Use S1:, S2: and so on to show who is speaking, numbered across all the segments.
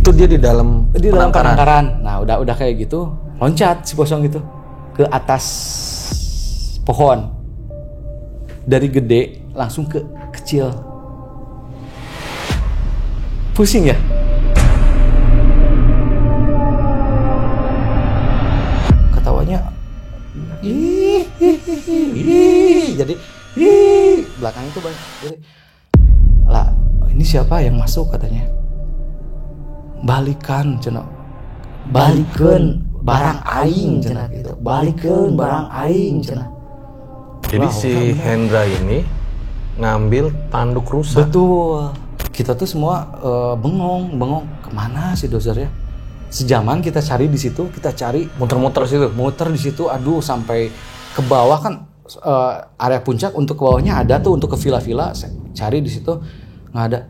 S1: Itu dia di dalam
S2: penangkaran. Nah, udah kayak gitu, loncat si pocong itu ke atas pohon. Dari gede langsung ke kecil. Pusing ya? Ketawanya jadi belakang itu jadi lah, ini siapa yang masuk katanya. Balikan cenah. Balikeun barang aing cenah gitu. Balikeun barang aing cenah.
S1: Jadi si Hendra ini ngambil tanduk rusa.
S2: Betul. Kita tuh semua bengong kemana si dozernya. Sejaman kita cari di situ, kita cari
S1: Muter-muter situ.
S2: muter di situ, aduh sampai ke bawah kan area puncak, untuk ke bawahnya ada tuh untuk ke villa-villa, cari di situ nggak ada.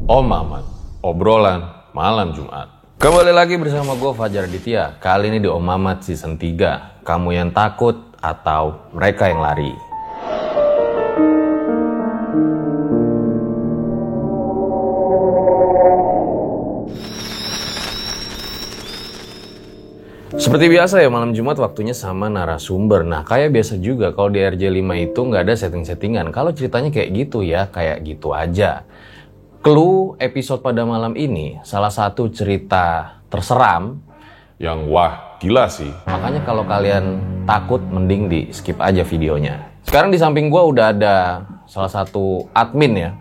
S1: Om Mamat, obrolan malam Jumat. Kembali lagi bersama gue Fajar Aditya. Kali ini di Om Mamat season 3. Kamu yang takut atau mereka yang lari. Seperti biasa ya, malam Jumat waktunya sama narasumber. Nah, kayak biasa juga kalau di RJ5 itu nggak ada setting-settingan. Kalau ceritanya kayak gitu ya, kayak gitu aja. Clue episode pada malam ini salah satu cerita terseram yang wah gila sih. Makanya kalau kalian takut mending di skip aja videonya. Sekarang di samping gua udah ada salah satu admin ya,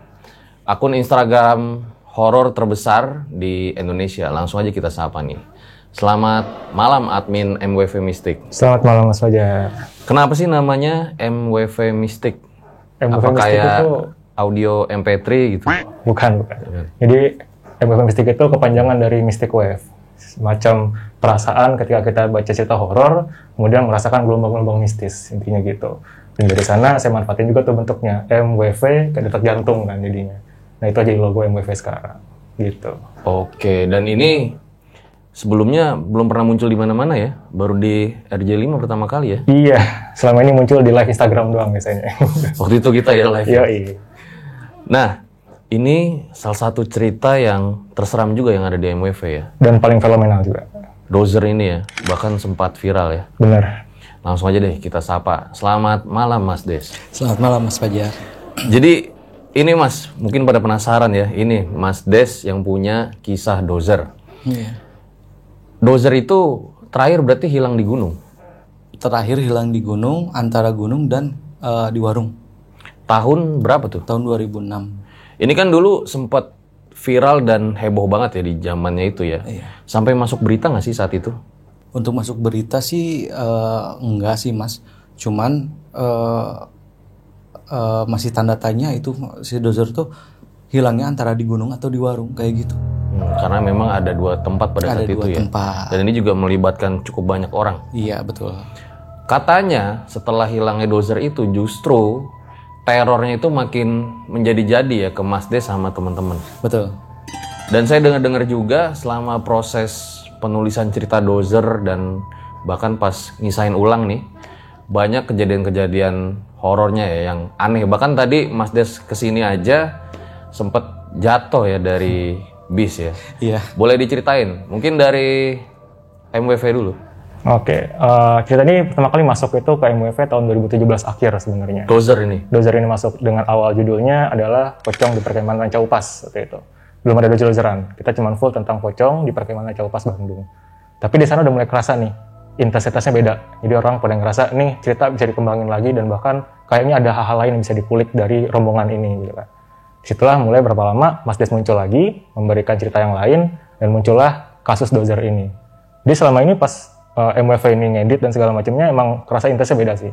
S1: akun Instagram horor terbesar di Indonesia. Langsung aja kita sapa nih. Selamat malam admin MWV Mystic.
S3: Selamat malam Mas Fajar.
S1: Kenapa sih namanya MWV Mystic?
S3: MWV
S1: Apa
S3: Mystic
S1: kayak
S3: itu
S1: audio MP3 gitu?
S3: bukan. Jadi MWV Mystic itu kepanjangan dari Mystic Wave. Semacam perasaan ketika kita baca cerita horor, kemudian merasakan gelombang-gelombang mistis, intinya gitu. Dan dari sana saya manfaatin juga tuh bentuknya MWV, kayak detak jantung kan jadinya. Nah itu aja logo MWV sekarang, gitu.
S1: Oke, dan ini sebelumnya belum pernah muncul di mana-mana ya? Baru di RJ5 pertama kali ya?
S3: Iya, selama ini muncul di live Instagram doang biasanya.
S1: Waktu itu kita ya live.
S3: Yoi.
S1: Nah, ini salah satu cerita yang terseram juga yang ada di MWV ya?
S3: Dan paling fenomenal juga.
S1: Dozer ini ya, bahkan sempat viral ya?
S3: Bener.
S1: Langsung aja deh kita sapa. Selamat malam Mas Des.
S2: Selamat malam Mas Fajar.
S1: Jadi, ini Mas, mungkin pada penasaran ya, ini Mas Des yang punya kisah Dozer.
S2: Iya.
S1: Dozer itu terakhir berarti hilang di gunung?
S2: Terakhir hilang di gunung, antara gunung dan di warung.
S1: Tahun berapa tuh?
S2: Tahun 2006.
S1: Ini kan dulu sempat viral dan heboh banget ya di zamannya itu ya.
S2: Iya.
S1: Sampai masuk berita nggak sih saat itu?
S2: Untuk masuk berita sih enggak sih Mas. Cuman masih tanda tanya itu si Dozer tuh hilangnya antara di gunung atau di warung kayak gitu.
S1: Karena memang ada dua tempat pada saat itu ya.
S2: Tempat.
S1: Dan ini juga melibatkan cukup banyak orang.
S2: Iya betul.
S1: Katanya setelah hilangnya Dozer itu justru terornya itu makin menjadi-jadi ya ke Mas Des sama teman-teman.
S2: Betul.
S1: Dan saya dengar-dengar juga selama proses penulisan cerita Dozer dan bahkan pas ngisain ulang nih, banyak kejadian-kejadian horornya ya yang aneh. Bahkan tadi Mas Des kesini aja sempet jatuh ya dari bis ya.
S2: Iya.
S1: Boleh diceritain? Mungkin dari MWV dulu.
S3: Oke, cerita ini pertama kali masuk itu ke MWV tahun 2017 akhir sebenarnya.
S1: Dozer ini.
S3: Dozer ini masuk dengan awal judulnya adalah Pocong di Perkemahan Ranca Upas waktu itu. Belum ada dozer-dozeran. Kita cuma full tentang pocong di Perkemahan Ranca Upas Bandung. Tapi di sana udah mulai kerasa nih, intensitasnya beda. Jadi orang pada ngerasa nih cerita bisa dikembangin lagi dan bahkan kayaknya ada hal-hal lain yang bisa dikulik dari rombongan ini gitu kan. Disitulah mulai berapa lama Mas Des muncul lagi, memberikan cerita yang lain, dan muncullah kasus Dozer ini. Jadi selama ini pas MWV ini ngedit dan segala macamnya emang kerasa intensnya beda sih.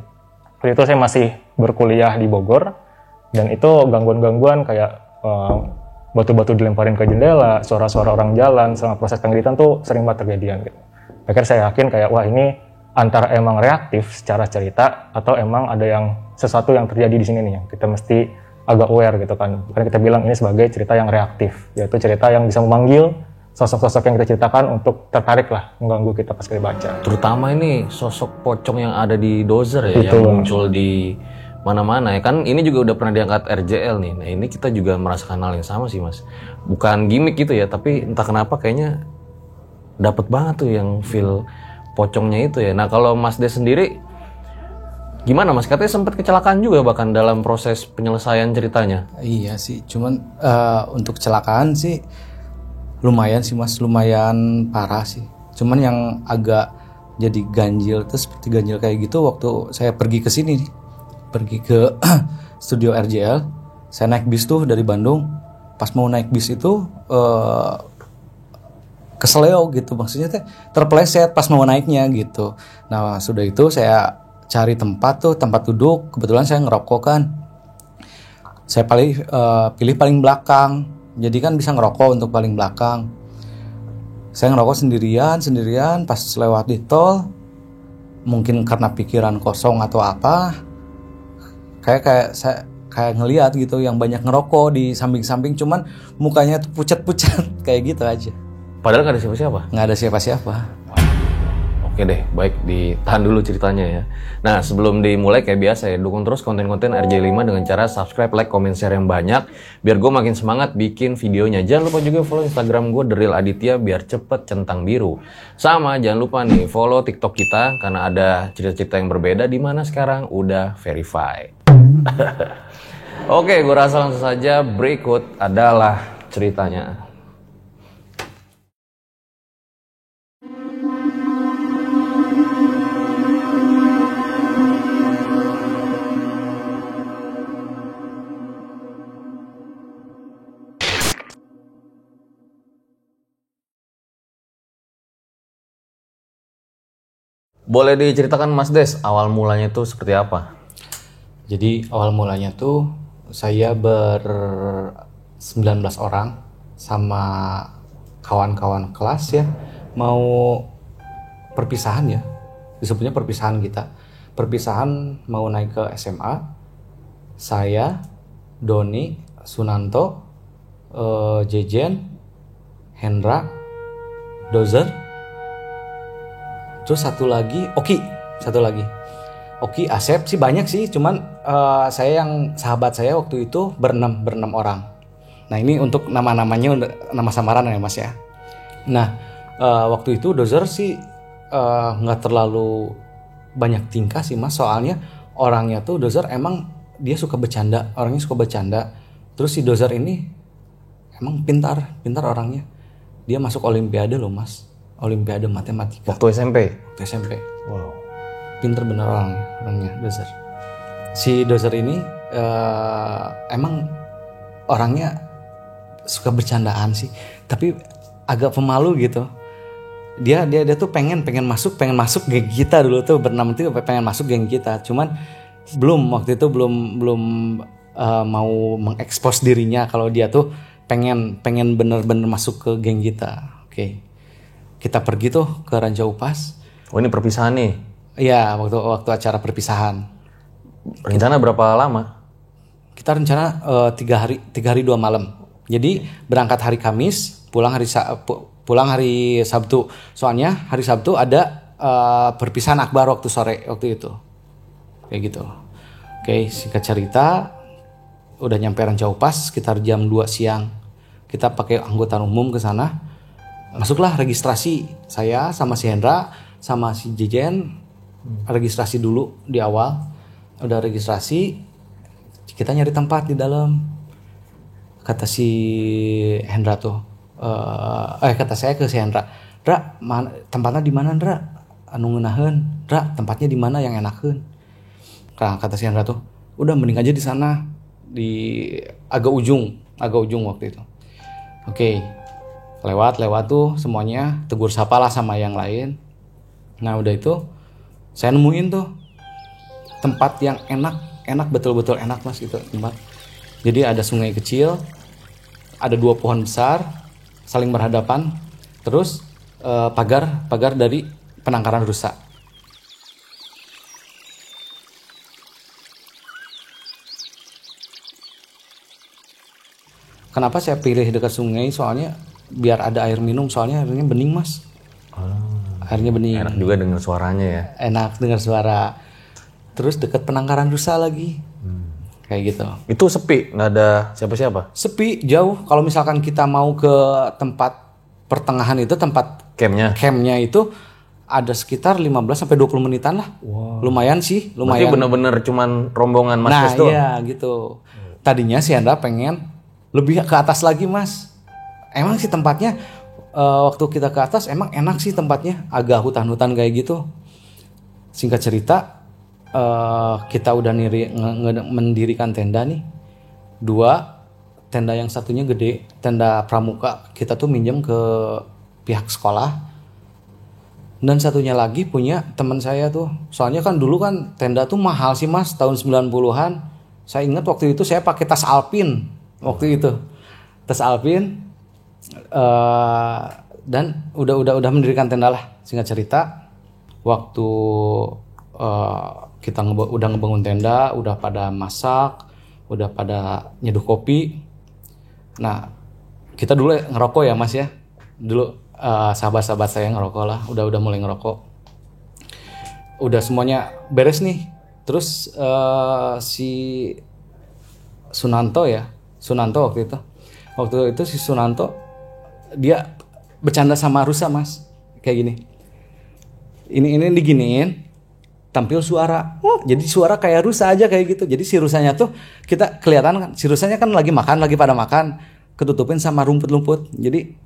S3: Waktu itu saya masih berkuliah di Bogor, dan itu gangguan-gangguan kayak batu-batu dilemparin ke jendela, suara-suara orang jalan, sama proses pengeditan tuh sering banget terjadian gitu. Akhirnya saya yakin kayak wah ini antara emang reaktif secara cerita atau emang ada yang sesuatu yang terjadi di sini nih yang kita mesti agak aware gitu kan. Karena kita bilang ini sebagai cerita yang reaktif, yaitu cerita yang bisa memanggil sosok-sosok yang kita ceritakan untuk tertarik lah mengganggu kita pas kita baca.
S1: Terutama ini sosok pocong yang ada di Dozer ya,
S3: Betul.
S1: yang muncul di mana-mana ya kan. Ini juga udah pernah diangkat RJL nih. Nah ini kita juga merasakan hal yang sama sih Mas. Bukan gimmick gitu ya, tapi entah kenapa kayaknya dapet banget tuh yang feel pocongnya itu ya. Nah kalau Mas Des sendiri gimana Mas? Katanya sempat kecelakaan juga bahkan dalam proses penyelesaian ceritanya.
S2: Iya sih, cuman untuk kecelakaan sih lumayan sih Mas, lumayan parah sih. Cuman yang agak jadi ganjil tuh seperti ganjil kayak gitu waktu saya pergi ke sini nih. Pergi ke studio RJL, saya naik bis tuh dari Bandung. Pas mau naik bis itu keseleo gitu, maksudnya teh terpeleset pas mau naiknya gitu. Nah sudah itu saya cari tempat duduk, kebetulan saya ngerokok kan. Saya pilih paling belakang, jadi kan bisa ngerokok untuk paling belakang. Saya ngerokok sendirian pas lewat di tol, mungkin karena pikiran kosong atau apa, kayak ngelihat gitu yang banyak ngerokok di samping-samping, cuman mukanya tuh pucat-pucat kayak gitu aja.
S1: Padahal nggak ada siapa-siapa.
S2: Nggak ada siapa-siapa.
S1: Oke deh, baik ditahan dulu ceritanya ya. Nah sebelum dimulai kayak biasa ya, dukung terus konten-konten RJ5 dengan cara subscribe, like, comment, share yang banyak, biar gue makin semangat bikin videonya. Jangan lupa juga follow Instagram gue The Real Aditya biar cepet centang biru. Sama jangan lupa nih follow TikTok kita karena ada cerita-cerita yang berbeda di mana sekarang udah verified. Oke, gue rasa langsung saja berikut adalah ceritanya. Boleh diceritakan Mas Des, awal mulanya itu seperti apa?
S2: Jadi awal mulanya tuh saya 19 orang sama kawan-kawan kelas ya, mau perpisahan ya, disebutnya perpisahan kita. Perpisahan mau naik ke SMA, saya, Doni, Sunanto, Jejen, Hendra, Dozer, terus satu lagi Oki. Asep sih banyak sih, cuman saya yang sahabat saya waktu itu berenam orang. Nah ini untuk nama-namanya nama samaran ya Mas ya. Nah waktu itu Dozer sih nggak terlalu banyak tingkah sih Mas, soalnya orangnya tuh Dozer emang dia suka bercanda, orangnya suka bercanda. Terus si Dozer ini emang pintar orangnya. Dia masuk Olimpiade loh Mas, Olimpiade matematika.
S1: Waktu SMP?
S2: Waktu SMP.
S1: Wow.
S2: Pinter bener orangnya Dozer. Si Dozer ini emang orangnya suka bercandaan sih, tapi agak pemalu gitu. Dia tuh pengen masuk geng kita dulu tuh, berenam itu pengen masuk geng kita. Cuman waktu itu belum mau mengekspos dirinya kalau dia tuh pengen bener-bener masuk ke geng kita. Oke. Kita pergi tuh ke Ranca Upas.
S1: Oh ini perpisahan nih?
S2: Iya, waktu acara perpisahan.
S1: Rencana berapa lama?
S2: Kita rencana 3 hari 2 malam. Jadi berangkat hari Kamis, pulang Pulang hari Sabtu. Soalnya hari Sabtu ada perpisahan akbar waktu sore waktu itu. Kayak gitu. Oke, singkat cerita, udah nyampe Rancaupas sekitar jam 2 siang. Kita pakai angkutan umum ke sana. Masuklah registrasi. Saya sama si Hendra sama si Jejen registrasi dulu di awal. Udah registrasi, kita nyari tempat di dalam. Kata si Hendra tuh, kata saya ke si Hendra, "Dra, tempatnya di mana, Dra? Anu ngeunaheun, Dra, tempatnya di mana yang enakeun?" Nah, kata si Hendra tuh, "Udah mending aja di sana, di agak ujung waktu itu." Oke. Lewat tuh semuanya, tegur sapa lah sama yang lain. Nah, udah itu saya nemuin tuh tempat yang enak betul-betul enak Mas itu tempat. Jadi ada sungai kecil, ada 2 pohon besar saling berhadapan, terus pagar dari penangkaran rusa. Kenapa saya pilih dekat sungai? Soalnya biar ada air minum, soalnya airnya bening Mas. Airnya bening.
S1: Enak juga dengar suaranya ya.
S2: Enak dengar suara. Terus dekat penangkaran rusa lagi. Kayak gitu.
S1: Itu sepi, nggak ada siapa-siapa.
S2: Sepi, jauh. Kalau misalkan kita mau ke tempat pertengahan itu, tempat campnya itu ada sekitar 15-20 menitan lah. Wow. Lumayan sih, lumayan.
S1: Berarti bener-bener cuman rombongan Mas
S2: Nah,
S1: doang.
S2: iya gitu. Tadinya si Anda pengen lebih ke atas lagi Mas. Emang sih tempatnya waktu kita ke atas emang enak sih tempatnya, agak hutan-hutan kayak gitu. Singkat cerita, kita udah mendirikan tenda nih. 2 tenda, yang satunya gede, tenda pramuka, kita tuh minjem ke pihak sekolah. Dan satunya lagi punya teman saya tuh. Soalnya kan dulu kan tenda tuh mahal sih Mas, tahun 90-an. Saya ingat waktu itu saya pakai tas Alpin waktu itu. Tas Alpin, dan udah mendirikan tenda lah. Singkat cerita, waktu kita udah ngebangun tenda, udah pada masak, udah pada nyeduh kopi. Nah, kita dulu ngerokok ya Mas ya. Dulu sahabat-sahabat saya ngerokok lah, udah mulai ngerokok. Udah semuanya beres nih. Terus si Sunanto waktu itu si Sunanto dia bercanda sama rusa Mas, kayak gini. Ini diginiin, tampil suara. Jadi suara kayak rusa aja kayak gitu. Jadi si rusanya tuh kita kelihatan kan, si rusanya kan lagi pada makan, ketutupin sama rumput-rumput. Jadi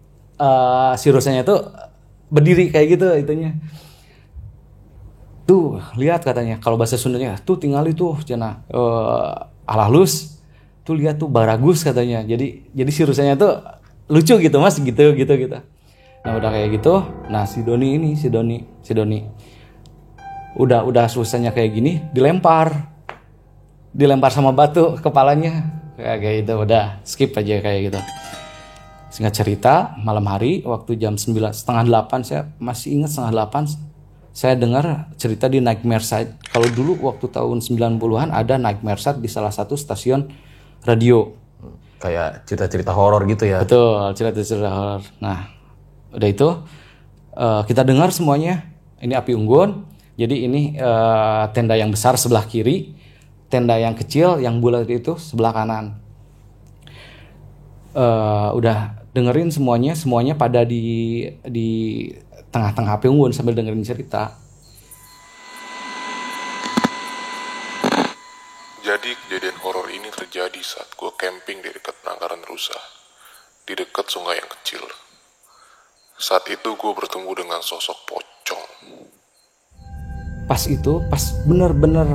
S2: si rusanya tuh berdiri kayak gitu itunya. Tuh, lihat katanya, kalau bahasa Sundanya, tuh tinggal itu cenah alalus. Tuh lihat tuh baragus katanya. Jadi si rusanya tuh lucu gitu Mas, gitu. Nah, udah kayak gitu. Nah, si Doni udah susahnya kayak gini, dilempar sama batu kepalanya, kayak gitu. Udah skip aja kayak gitu. Singkat cerita, malam hari waktu jam 9:30, saya masih ingat 7:30, saya dengar cerita di Nightmare Side. Kalau dulu waktu tahun 90-an ada Nightmare Side di salah satu stasiun radio.
S1: Kayak cerita-cerita horor gitu ya.
S2: Betul, cerita-cerita horor. Nah, udah itu kita dengar semuanya. Ini api unggun. Jadi ini tenda yang besar sebelah kiri, tenda yang kecil yang bulat itu sebelah kanan. Udah dengerin semuanya pada di tengah-tengah api unggun sambil dengerin cerita.
S4: Jadi kejadian horor ini terjadi saat gue camping di dekat penangkaran rusa, di dekat sungai yang kecil. Saat itu gue bertemu dengan sosok pocong.
S2: Pas bener-bener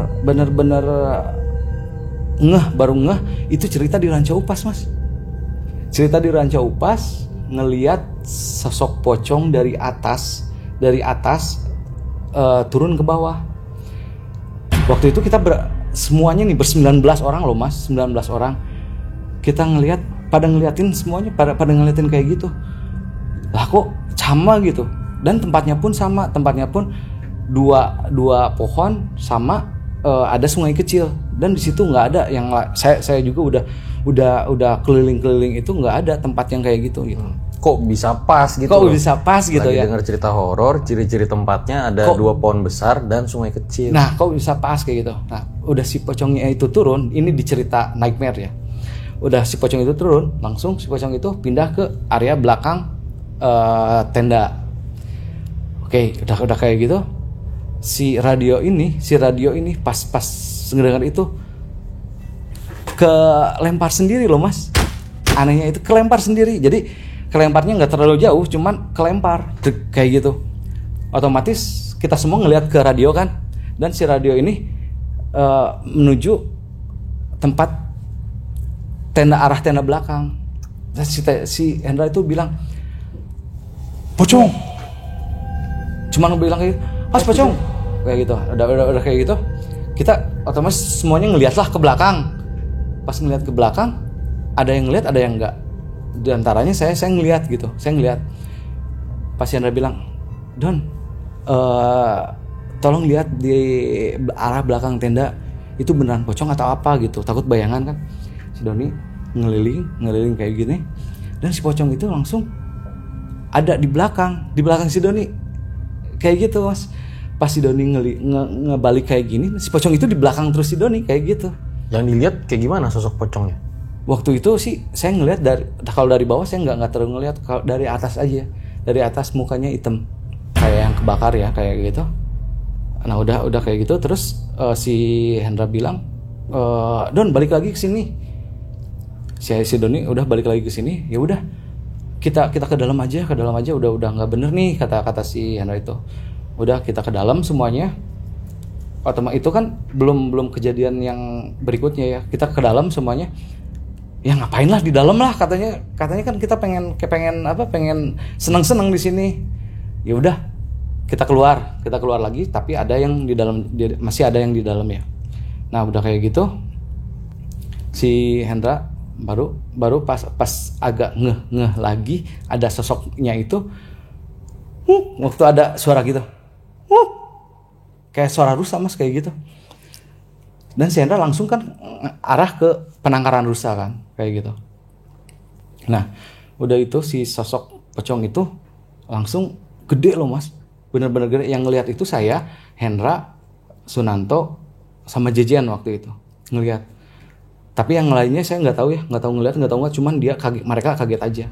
S2: baru ngeh, itu cerita di Rancaupas Mas. Cerita di Rancaupas, ngelihat sosok pocong dari atas turun ke bawah. Waktu itu kita semuanya nih ber-19 orang loh Mas, 19 orang. Kita pada ngeliatin semuanya, pada ngeliatin kayak gitu. Lah kok sama gitu. Dan tempatnya pun sama, dua pohon sama, ada sungai kecil. Dan di situ nggak ada yang saya juga udah keliling-keliling itu nggak ada tempat yang kayak gitu.
S1: kok bisa pas gitu
S2: Kok
S1: loh.
S2: bisa pas gitu
S1: Lagi
S2: ya.
S1: dengar cerita horor, ciri-ciri tempatnya ada 2 pohon besar dan sungai kecil.
S2: Nah, kok bisa pas kayak gitu. Nah, udah si pocongnya itu turun, ini di cerita nightmare ya. Udah si pocong itu turun, langsung si pocong itu pindah ke area belakang tenda. Oke, udah kayak gitu. Si radio ini pas ngedengar itu kelempar sendiri loh Mas. Anehnya itu kelempar sendiri. Jadi kelemparnya nggak terlalu jauh, cuman kelempar kayak gitu. Otomatis kita semua ngelihat ke radio kan, dan si radio ini menuju tempat arah tenda belakang. Dan si Hendra itu bilang, pocong. Cuman bilang kayak, pocong. Kayak gitu. Udah kayak gitu. Kita otomatis semuanya ngelihatlah ke belakang. Pas ngelihat ke belakang, ada yang ngelihat, ada yang enggak. Di antaranya saya ngelihat gitu. Saya ngelihat. Pas Hendra bilang, Don, tolong lihat di arah belakang tenda itu beneran pocong atau apa gitu. Takut bayangan kan. Si Doni ngeliling kayak gini, dan si pocong itu langsung ada di belakang si Doni kayak gitu Mas. Pas si Doni ngebalik kayak gini, si pocong itu di belakang terus si Doni kayak gitu.
S1: Yang dilihat kayak gimana sosok pocongnya?
S2: Waktu itu sih saya ngelihat kalau dari bawah saya nggak terlalu ngelihat, kalau dari atas aja. Dari atas mukanya hitam kayak yang kebakar ya, kayak gitu. Nah udah kayak gitu terus si Hendra bilang, Don balik lagi ke sini. Si Doni udah balik lagi ke sini. Ya udah kita ke dalam aja udah nggak bener nih kata si Hendra itu. Udah kita ke dalam semuanya. Otomatis itu kan belum kejadian yang berikutnya ya. Kita ke dalam semuanya. Ya ngapain lah di dalam lah katanya kan kita pengen seneng-seneng di sini. Ya udah kita keluar lagi, tapi ada yang di dalam, masih ada yang di dalam ya. Nah udah kayak gitu si Hendra baru pas agak ngeh lagi ada sosoknya itu, waktu ada suara gitu, kayak suara rusa Mas kayak gitu. Dan si Hendra langsung kan arah ke penangkaran rusa kan kayak gitu. Nah udah itu si sosok pocong itu langsung gede loh Mas, bener-bener gede. Yang ngelihat itu saya, Hendra, Sunanto, sama Jejean waktu itu ngelihat. Tapi yang lainnya saya nggak tahu ngelihat, cuman mereka kaget aja.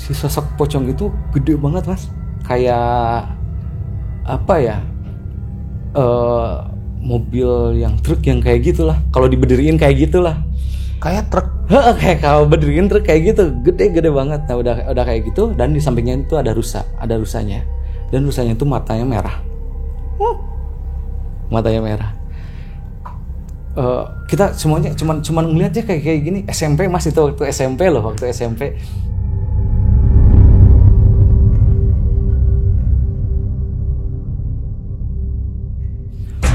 S2: Si sosok pocong itu gede banget Mas, kayak apa ya, mobil yang truk yang kayak gitulah, kalau diberdiriin kayak gitulah,
S1: Kayak truk.
S2: kayak kalau berdiriin truk kayak gitu, gede banget. Nah udah kayak gitu, dan di sampingnya itu ada rusanya, dan rusanya itu matanya merah. Kita semuanya cuman ngeliatnya kayak gini. SMP Mas, itu waktu SMP loh, waktu SMP.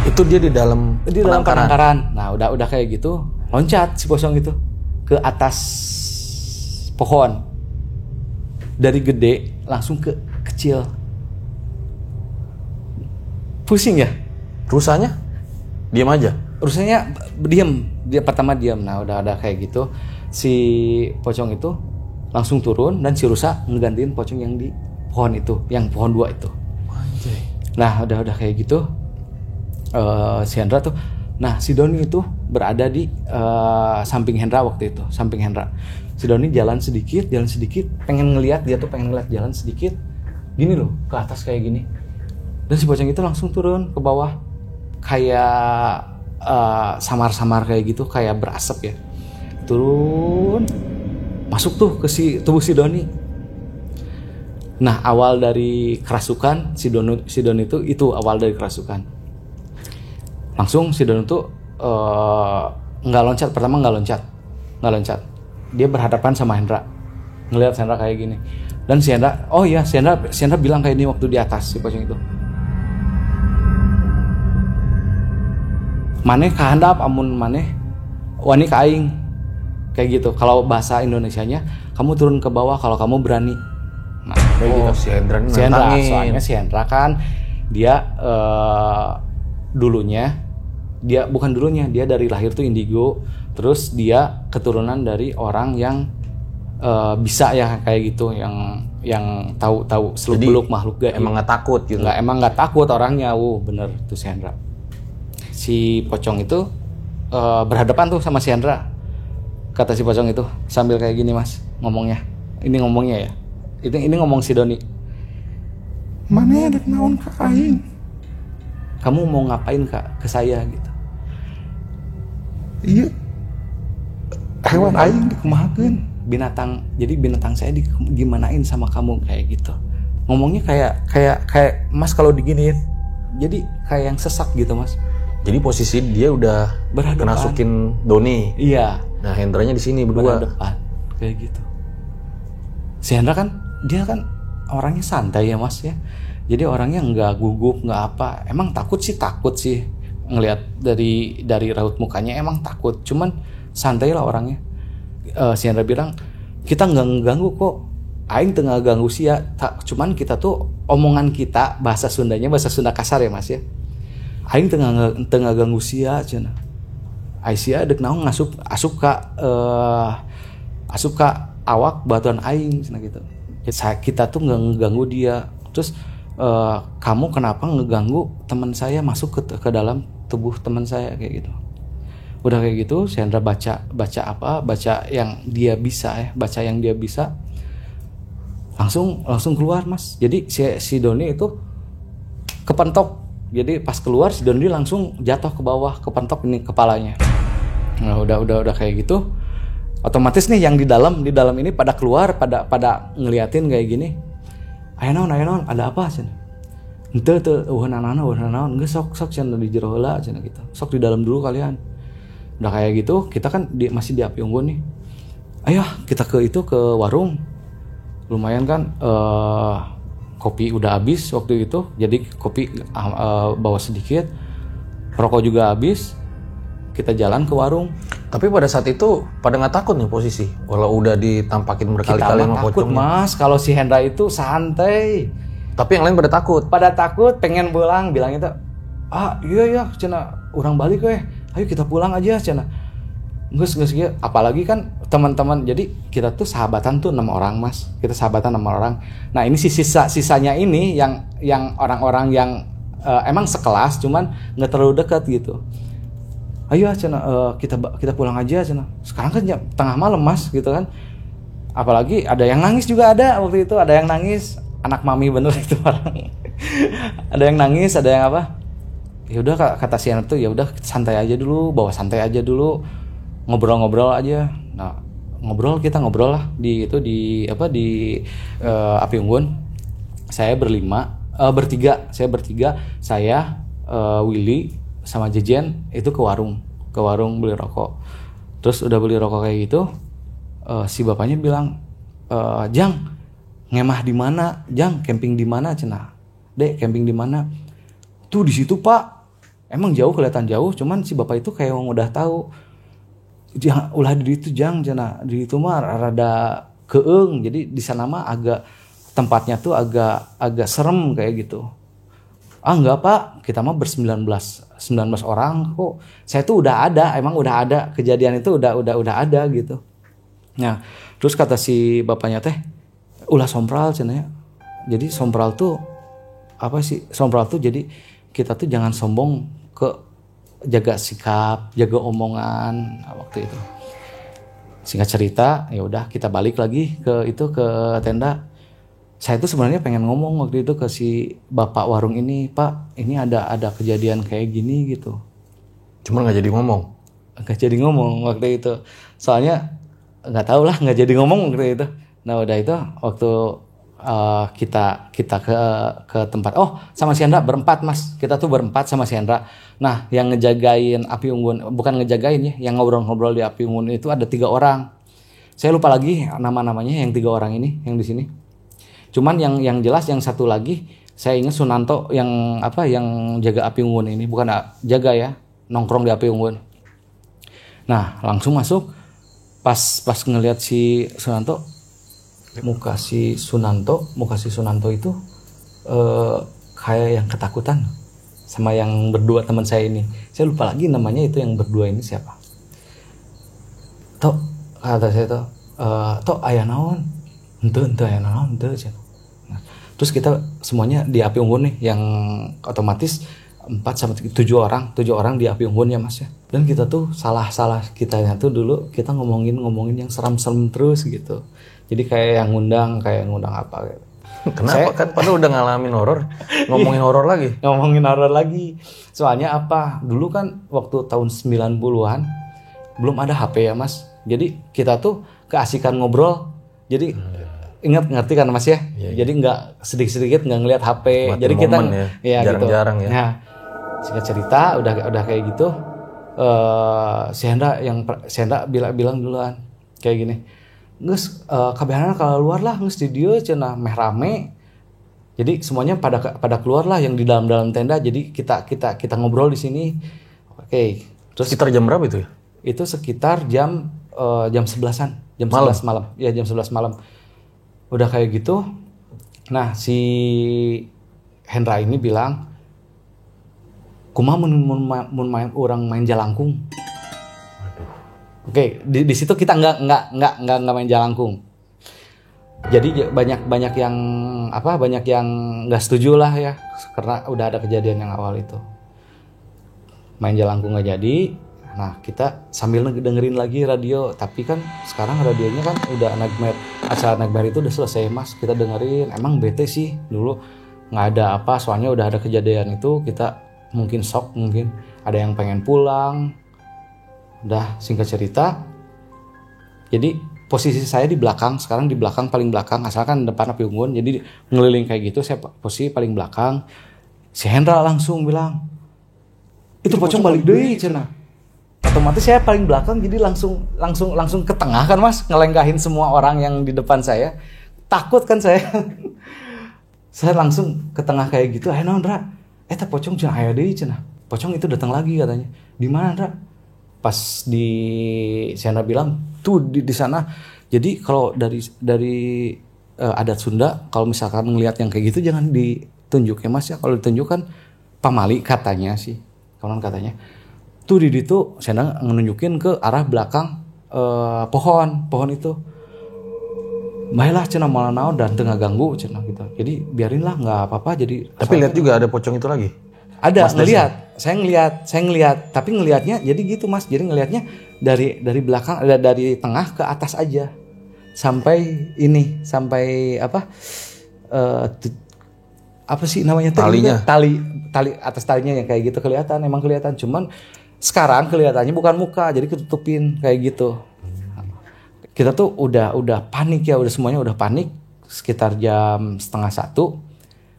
S1: Itu dia di dalam
S2: penangkaran. Nah udah kayak gitu, loncat si pocong itu ke atas pohon, dari gede langsung ke kecil. Pusing ya.
S1: Rusanya diam aja.
S2: Rusanya dia pertama diam. Nah udah kayak gitu si pocong itu langsung turun, dan si rusa ngegantiin pocong yang di pohon itu, yang pohon 2 itu.
S1: Anjay.
S2: Nah udah kayak gitu si Hendra tuh, nah si Doni itu berada di samping Hendra waktu itu, samping Hendra. Si Doni jalan sedikit, pengen ngelihat jalan sedikit gini loh ke atas kayak gini, dan si pocong itu langsung turun ke bawah kayak samar-samar kayak gitu, kayak berasap ya, turun masuk tuh ke tubuh si Doni. Nah awal dari kerasukan si Doni itu awal dari kerasukan. Langsung si Doni tuh nggak loncat, dia berhadapan sama Hendra, ngelihat Hendra kayak gini. Dan si Hendra bilang kayak ini waktu di atas si pocong itu, maneh kahandap amun maneh wani ka aing, kayak gitu. Kalau bahasa Indonesianya, kamu turun ke bawah kalau kamu berani. Nah kayak gitu.
S1: Si Hendra
S2: Soalnya si Hendra kan dia dia dari lahir tuh indigo, terus dia keturunan dari orang yang bisa ya kayak gitu, yang tahu seluk-beluk makhluk gaib.
S1: Emang nggak takut gitu?
S2: Emang nggak takut orangnya. Bener tuh si Hendra. Si pocong itu berhadapan tuh sama si Hendra. Kata si pocong itu sambil kayak gini mas ngomongnya. Ini ngomongnya ya. Ini ngomong si Doni.
S5: Mana ada naon ka aing?
S2: Kamu mau ngapain kak ke saya gitu?
S5: Iya. Hewan aing dikumahakeun.
S2: Jadi binatang saya gimanain sama kamu kayak gitu. Ngomongnya kayak mas kalau diginiin. Jadi kayak yang sesak gitu mas.
S1: Jadi posisi dia udah
S2: Berhadapan.
S1: nasukin Doni.
S2: Iya.
S1: Nah Hendranya di sini berdua.
S2: Berhadapan kayak gitu. Si Hendra kan dia kan orangnya santai ya mas ya. Jadi orangnya nggak gugup nggak apa. Emang takut sih ngelihat dari raut mukanya emang takut. Cuman santai lah orangnya. Si Hendra bilang kita nggak ngeganggu kok. Aing tengah ganggu sia. Cuman kita tuh omongan kita bahasa Sundanya bahasa Sunda kasar ya mas ya. Aing tengah ganggu sia cenah. Aisyah dek naon asup ka awak batuan aing cenah gitu. Kita tuh nggak ngeganggu dia. Terus kamu kenapa ngeganggu teman saya masuk ke dalam tubuh teman saya kayak gitu. Udah kayak gitu, Sandra baca yang dia bisa ya, baca yang dia bisa. Langsung keluar mas. Jadi si Doni itu kepentok. Jadi pas keluar si Doni langsung jatuh ke bawah, kepentok ini kepalanya. Nah udah kayak gitu, otomatis nih yang di dalam ini pada keluar, pada ngeliatin kayak gini. Ayo naon, ada apa cenah? Henteu naon, geus sok cenah di jero heula cenah gitu. Sok di dalam dulu kalian. Udah kayak gitu, kita kan masih di Api Unggun nih. Ayo kita ke warung. Lumayan kan kopi udah habis waktu itu, jadi kopi bawa sedikit, rokok juga habis, kita jalan ke warung.
S1: Tapi pada saat itu pada nggak takut nih posisi, walau udah ditampakin berkali-kali sama
S2: takut
S1: pocongnya.
S2: mas, kalau si Hendra itu santai.
S1: Tapi yang lain pada takut.
S2: Pengen pulang, bilang itu, iya cenah, urang balik weh, ayo kita pulang aja cenah. Nges apalagi kan teman-teman, jadi kita tuh sahabatan tuh 6 orang mas, kita sahabatan 6 orang. Nah ini sisanya ini yang orang-orang yang emang sekelas cuman nggak terlalu dekat gitu. Ayo cenah, kita pulang aja cenah. Sekarang kan jam tengah malam mas gitu kan. Apalagi ada yang nangis juga, ada waktu itu ada yang nangis, anak mami bener itu orang. Ada yang nangis, ada yang apa? Ya udah kata si anak tuh, ya udah santai aja dulu, bawa santai aja dulu. Ngobrol aja. Nah, kita ngobrol lah di Api Unggun. Saya bertiga, saya Willy sama Jejen itu ke warung beli rokok. Terus udah beli rokok kayak gitu, si bapaknya bilang, "Jang, ngemah di mana? Jang, camping di mana cenah?" "Dek, camping di mana?" "Tuh di situ, Pak." Emang jauh, kelihatan jauh, cuman si bapak itu kayak udah tahu. Jangan ulah di itu jang cenah, di itu mah rada keung, jadi di sana mah agak tempatnya tuh agak serem kayak gitu. Enggak pak, kita mah 19 orang kok. Saya tuh udah ada kejadian itu udah ada gitu. Nah terus kata si bapaknya teh, ulah sompral cenah ya. Jadi sompral tuh apa sih? Sompral tuh jadi kita tuh jangan sombong, jaga sikap, jaga omongan waktu itu. Singkat cerita, ya udah kita balik lagi ke tenda. Saya tuh sebenarnya pengen ngomong waktu itu ke si bapak warung ini, "Pak, ini ada kejadian kayak gini gitu."
S1: Cuma nggak jadi ngomong.
S2: Nggak jadi ngomong waktu itu. Soalnya nggak tahu lah, nggak jadi ngomong waktu itu. Nah udah itu waktu kita ke tempat, sama si Hendra berempat mas, kita tuh berempat sama si Hendra. Nah yang ngejagain Api Unggun, bukan ngejagain ya, yang ngobrol-ngobrol di Api Unggun itu ada 3 orang. Saya lupa lagi namanya yang 3 orang ini yang di sini. Cuman yang jelas yang satu lagi saya ingat Sunanto yang jaga Api Unggun ini, bukan jaga ya, nongkrong di Api Unggun. Nah langsung masuk, pas ngelihat si Sunanto, muka si Sunanto itu kayak yang ketakutan sama yang berdua teman saya ini. Saya lupa lagi namanya itu yang berdua ini siapa. Kata saya tuh, Tok aya naon? Henteu aya naon henteu cenah. Nah, terus kita semuanya di api unggun nih yang otomatis 4 sampai 7 orang di api unggun ya Mas ya. Dan kita tuh salah kitanya tuh dulu kita ngomongin yang seram-seram terus gitu. Jadi kayak ngundang apa gitu.
S1: Kenapa kan padahal udah ngalamin horor, ngomongin horor lagi.
S2: Ngomongin horor lagi. Soalnya apa? Dulu kan waktu tahun 90-an belum ada HP ya Mas. Jadi kita tuh keasikan ngobrol. Jadi ngerti kan Mas ya? Jadi nggak sedikit nggak ngelihat HP. Jadi kita
S1: ya jarang-jarang
S2: gitu. Nah, singkat cerita udah kayak gitu. Si Hendra bilang duluan kayak gini. Geus kabehanana kalau luar lah geus di dieu cenah meh rame. Jadi semuanya pada keluar lah yang di dalam tenda. Jadi kita ngobrol di sini. Oke. Terus
S1: sekitar jam berapa itu ya?
S2: Itu sekitar jam 11-an, jam 11 malam. Ya jam 11 malam. Udah kayak gitu. Nah, si Hendra ini bilang, "Kumaha mun main jalangkung?" Oke, di situ kita nggak main jalangkung. Jadi banyak yang nggak setuju lah ya, karena udah ada kejadian yang awal itu. Main jalangkung nggak jadi. Nah, kita sambil dengerin lagi radio, tapi kan sekarang radionya kan udah Nightmare, acara Nightmare itu udah selesai Mas. Kita dengerin, emang bete sih dulu nggak ada apa, soalnya udah ada kejadian itu, kita mungkin shock, mungkin ada yang pengen pulang. Udah singkat cerita, jadi posisi saya di belakang, sekarang di belakang paling belakang, asalkan depan api unggun, jadi ngeliling kayak gitu, saya posisi paling belakang. Si Hendra langsung bilang, itu pocong balik deui cenah. Otomatis saya paling belakang, jadi langsung ke tengah kan Mas, ngelengkahin semua orang yang di depan saya. Takut kan saya. Saya langsung ke tengah kayak gitu. Naon Dra? Eta pocong cenah aya deui cenah. Pocong itu datang lagi katanya. Di mana Dra? Pas di Sena bilang tuh di sana. Jadi kalau dari adat Sunda, kalau misalkan ngelihat yang kayak gitu jangan ditunjuk ya Mas ya. Kalau ditunjuk kan pamali katanya sih, konon katanya. Tuh di situ Sena nunjukin ke arah belakang pohon itu. Baiklah cenah malah naon dan tengah ganggu cenah gitu. Jadi biarinlah nggak apa-apa. Jadi
S1: tapi lihat juga ada pocong itu lagi.
S2: Ada saya ngelihat, tapi ngelihatnya jadi gitu Mas. Jadi ngelihatnya dari belakang, dari tengah ke atas aja. Sampai apa sih namanya
S1: talinya?
S2: Tali atas talinya yang kayak gitu emang kelihatan. Cuman sekarang kelihatannya bukan muka, jadi ketutupin kayak gitu. Kita tuh udah panik ya, udah semuanya udah panik. Sekitar jam 12:30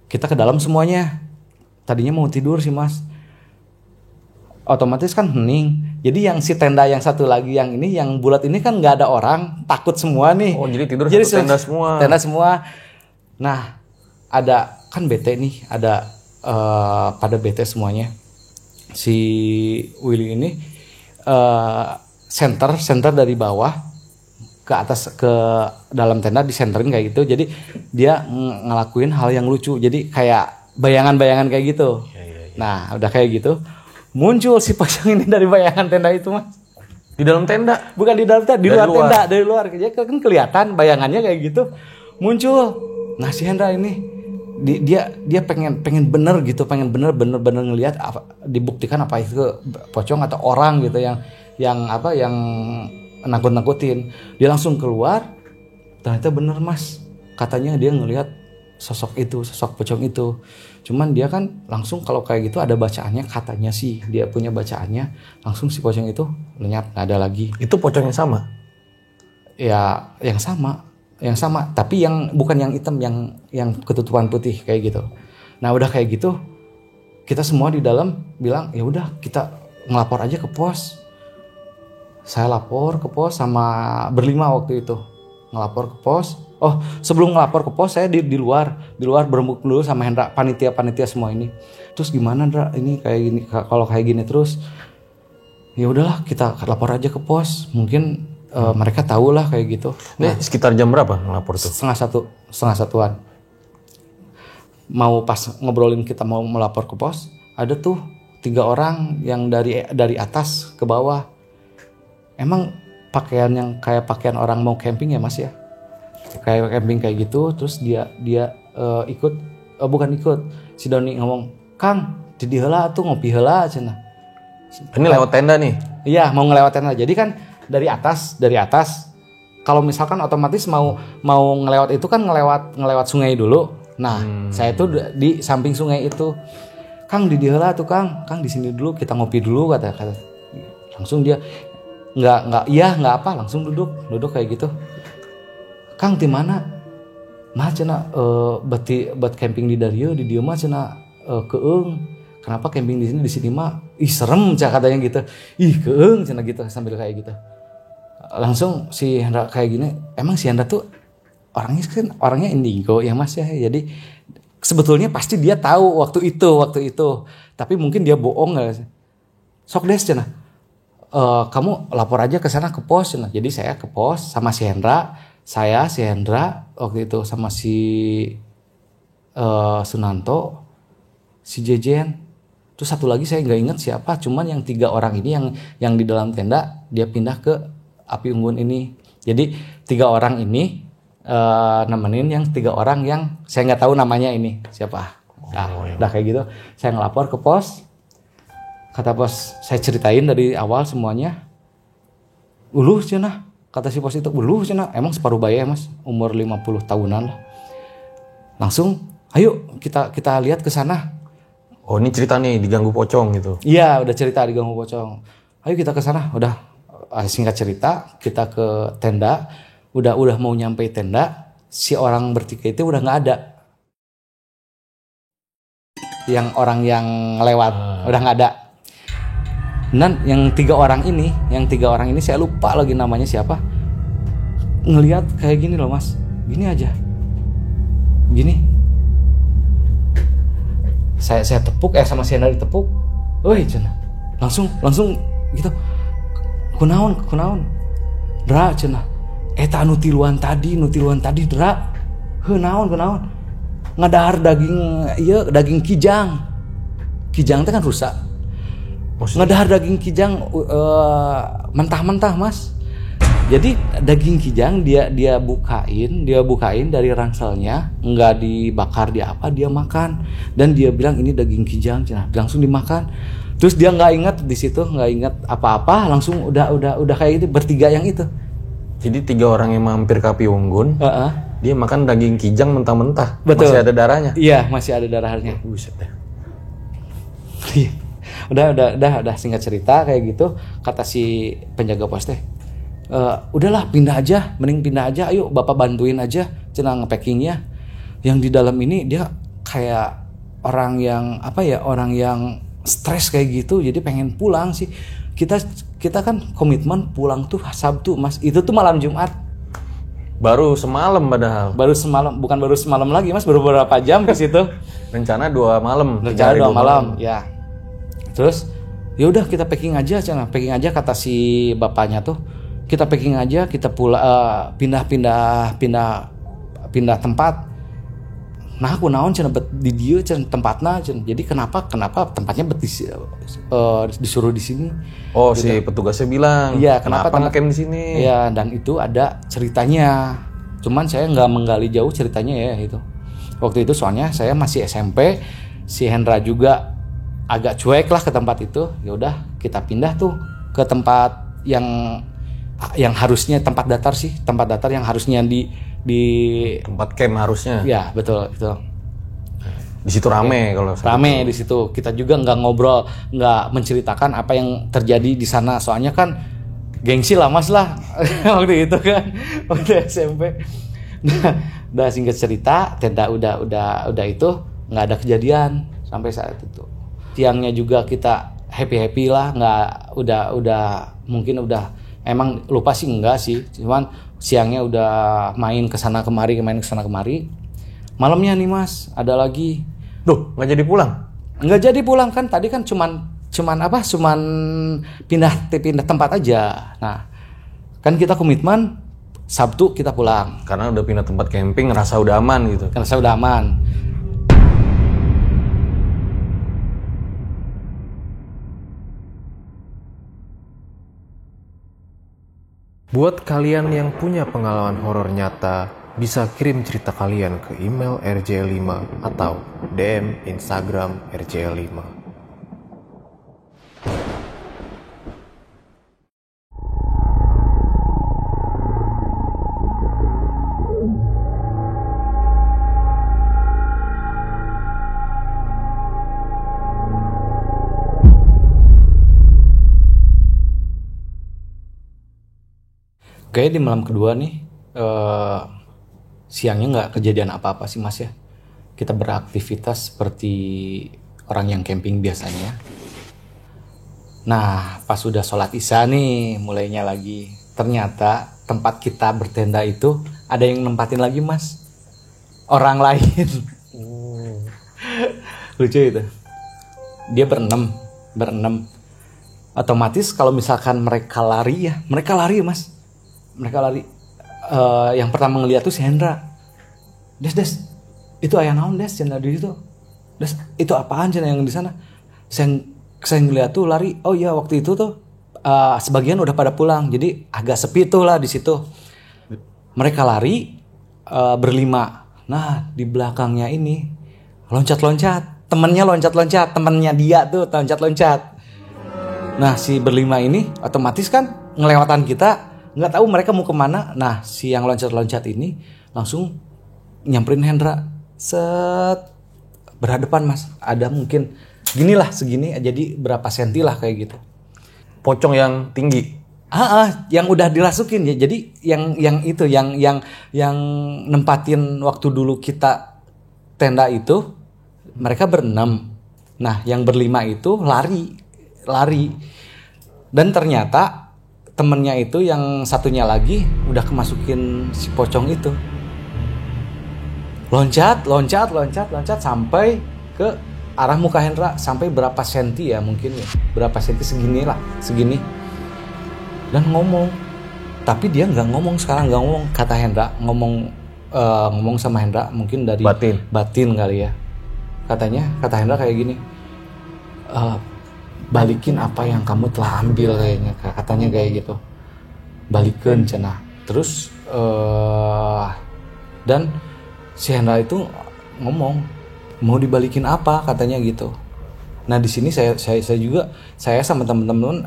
S2: kita ke dalam semuanya. Tadinya mau tidur sih Mas, otomatis kan hening. Jadi yang si tenda yang satu lagi yang ini yang bulat ini kan nggak ada orang, takut semua nih.
S1: Oh jadi tidur satu tenda semua.
S2: Nah ada kan bete nih, ada pada bete semuanya. Si Willy ini center dari bawah ke atas ke dalam tenda disenterin kayak gitu. Jadi dia ngelakuin hal yang lucu. Jadi kayak bayangan-bayangan kayak gitu. Ya. Nah, udah kayak gitu, muncul si pocong ini dari bayangan tenda itu, Mas.
S1: Di dalam tenda?
S2: Bukan di dalam tenda, di luar tenda, dari luar. Jadi kan kelihatan bayangannya kayak gitu. Muncul. Nah, si Hendra ini dia pengen bener gitu, pengen bener ngelihat dibuktikan apa itu pocong atau orang gitu yang nakut-nakutin. Dia langsung keluar. Ternyata bener, Mas. Katanya dia ngelihat sosok pocong itu. Cuman dia kan langsung kalau kayak gitu ada bacaannya, katanya sih dia punya bacaannya, langsung si pocong itu lenyap, nggak ada lagi.
S1: Itu pocong yang sama?
S2: Ya yang sama, tapi yang bukan yang hitam, yang ketutupan putih kayak gitu. Nah udah kayak gitu, kita semua di dalam bilang ya udah kita ngelapor aja ke pos. Saya lapor ke pos sama berlima waktu itu, ngelapor ke pos. Oh, sebelum ngelapor ke pos saya di luar berembuk dulu sama Hendra, panitia semua ini. Terus gimana Ndra, ini kayak gini, kalau kayak gini terus ya udahlah kita lapor aja ke pos, mungkin mereka tahu lah kayak gitu.
S1: Nah, sekitar jam berapa ngelapor tuh?
S2: Setengah satuan. Mau pas ngobrolin kita mau melapor ke pos, ada tuh 3 orang yang dari atas ke bawah. Emang pakaian yang kayak pakaian orang mau camping ya Mas ya, kayak camping kayak gitu. Terus dia bukan ikut, si Doni ngomong, Kang di heula tuh ngopi heula cenah.
S1: Ini lewat tenda nih.
S2: Iya, mau ngelewat tenda. Jadi kan dari atas kalau misalkan otomatis mau ngelewat itu kan ngelewat sungai dulu. Nah, saya tuh di samping sungai itu. Kang di heula tuh Kang di sini dulu kita ngopi dulu kata. Langsung dia nggak apa, langsung duduk kayak gitu. Kang di mana? Mah cenah buat camping di Dario di dieu mah cenah keung. Kenapa camping di sini mah serem katanya gitu. Keung cenah gitu sambil kayak gitu. Langsung si Hendra kayak gini, emang si Hendra tuh orangnya indigo ya Mas ya. Jadi sebetulnya pasti dia tahu waktu itu. Tapi mungkin dia bohong enggak. Sok des cenah. Kamu lapor aja ke sana ke pos cenah. Jadi saya ke pos sama si Hendra, si Hendra waktu itu sama si Sunanto, si Jejen. Terus satu lagi saya nggak ingat siapa, cuman yang 3 orang ini yang di dalam tenda dia pindah ke api unggun ini. Jadi 3 orang ini nemenin yang 3 orang yang saya nggak tahu namanya ini siapa. Udah kayak gitu, saya ngelapor ke pos. Kata pos, saya ceritain dari awal semuanya. Uluh cenah, kata si pos itu, uluh cenah, emang separuh baya ya Mas, umur 50 tahunan lah. Langsung, ayo kita lihat ke sana.
S1: Oh ini cerita nih diganggu pocong gitu.
S2: Iya udah cerita diganggu pocong. Ayo kita ke sana. Udah singkat cerita kita ke tenda. Udah mau nyampe tenda. Si orang bertiga itu udah nggak ada. Yang orang yang lewat udah nggak ada. Dan yang 3 orang ini saya lupa lagi namanya siapa. Ngelihat kayak gini loh Mas. Gini aja. Gini. Saya tepuk sama si Hendra ditepuk. Woi cenah. Langsung gitu. Kunaon? Dra cenah. Eta anu tiluan tadi dra. Heuh naon? Ngadahar daging kijang. Kijang teh kan rusak. Ngadahar daging kijang mentah-mentah Mas. Jadi daging kijang dia bukain dari rangselnya, nggak dibakar dia makan, dan dia bilang ini daging kijang, langsung dimakan. Terus dia nggak ingat apa-apa, langsung udah kayak gitu bertiga yang itu.
S1: Jadi 3 orang yang mampir ke api unggun, dia makan daging kijang mentah-mentah.
S2: Betul.
S1: Masih ada darahnya.
S2: Iya masih ada darahnya.
S1: Buset deh.
S2: Udah singkat cerita kayak gitu, kata si penjaga pos teh. Udahlah mending pindah aja, ayo bapak bantuin aja cenah nge-packingnya. Yang di dalam ini dia kayak orang yang stres kayak gitu, jadi pengen pulang sih. Kita kan komitmen pulang tuh Sabtu Mas, itu tuh malam Jumat.
S1: Baru semalam padahal.
S2: Bukan baru semalam lagi Mas, baru beberapa jam ke situ.
S1: Rencana 2 malam.
S2: Rencana 2 malam ya. Terus ya udah kita packing aja kata si bapaknya tuh. Kita packing aja, kita pindah tempat. Nah aku naon cenah bet di dieu cenah tempatna cenah. Jadi kenapa tempatnya bet disuruh di sini?
S1: Oh
S2: gitu.
S1: Si petugasnya bilang,
S2: iya,
S1: kenapa ngecamp di sini?
S2: Iya, dan itu ada ceritanya. Cuman saya nggak menggali jauh ceritanya ya itu. Waktu itu soalnya saya masih SMP, si Hendra juga agak cuek lah ke tempat itu. Ya udah kita pindah tuh ke tempat yang harusnya tempat datar yang harusnya di
S1: tempat camp harusnya.
S2: Ya betul.
S1: Di situ rame kalau
S2: rame di situ. Kita juga nggak ngobrol, nggak menceritakan apa yang terjadi di sana. Soalnya kan gengsi lah Mas lah waktu itu kan waktu SMP. Udah singkat cerita, tenda udah itu nggak ada kejadian sampai saat itu. Siangnya juga kita happy lah, nggak udah mungkin udah. Emang lupa sih enggak sih, cuman siangnya udah main kesana kemari. Malamnya nih Mas, ada lagi.
S1: Duh, nggak jadi pulang?
S2: Nggak jadi pulang kan, tadi kan cuman pindah tempat aja. Nah, kan kita komitmen Sabtu kita pulang.
S1: Karena udah pindah tempat camping, ngerasa udah aman gitu.
S2: Ngerasa udah aman.
S6: Buat kalian yang punya pengalaman horor nyata, bisa kirim cerita kalian ke email rj5 atau DM Instagram rj5.
S2: Kayaknya di malam kedua nih siangnya nggak kejadian apa-apa sih mas ya. Kita beraktivitas seperti orang yang camping biasanya. Nah pas sudah sholat isya nih mulainya lagi. Ternyata tempat kita bertenda itu ada yang nempatin lagi mas. Orang lain. Lucu itu. Dia berenam. Otomatis kalau misalkan mereka lari mas. Mereka lari. Yang pertama ngeliat tuh si Hendra. Des, itu ayah naon des, cina di situ. Des, itu apaan cina yang di sana? Saya ngeliat tuh lari. Oh iya waktu itu tuh sebagian udah pada pulang, jadi agak sepi tuh lah di situ. Mereka lari berlima. Nah di belakangnya ini loncat-loncat. Temennya loncat-loncat, temennya dia tuh loncat-loncat. Nah si berlima ini otomatis kan ngelewatan kita. Nggak tahu mereka mau kemana. Nah si yang loncat-loncat ini langsung nyamperin Hendra. Set berhadapan mas. Ada mungkin ginilah segini. Jadi berapa senti lah kayak gitu.
S1: Pocong yang tinggi.
S2: Yang udah dirasukin ya. Jadi yang itu yang nempatin waktu dulu kita tenda itu mereka berenam. Nah yang berlima itu lari. Dan ternyata temennya itu yang satunya lagi udah kemasukin si pocong itu. Loncat sampai ke arah muka Hendra. Sampai berapa senti ya mungkin ya. Berapa senti segini. Dan ngomong. Tapi dia gak ngomong sekarang. Gak ngomong. Kata Hendra ngomong sama Hendra. Mungkin dari batin kali ya. Kata Hendra kayak gini. Balikin apa yang kamu telah ambil kayaknya. Katanya kayak gitu. Balikin cenah. Terus dan si Hendra itu ngomong mau dibalikin apa katanya gitu. Nah di sini saya juga sama teman-teman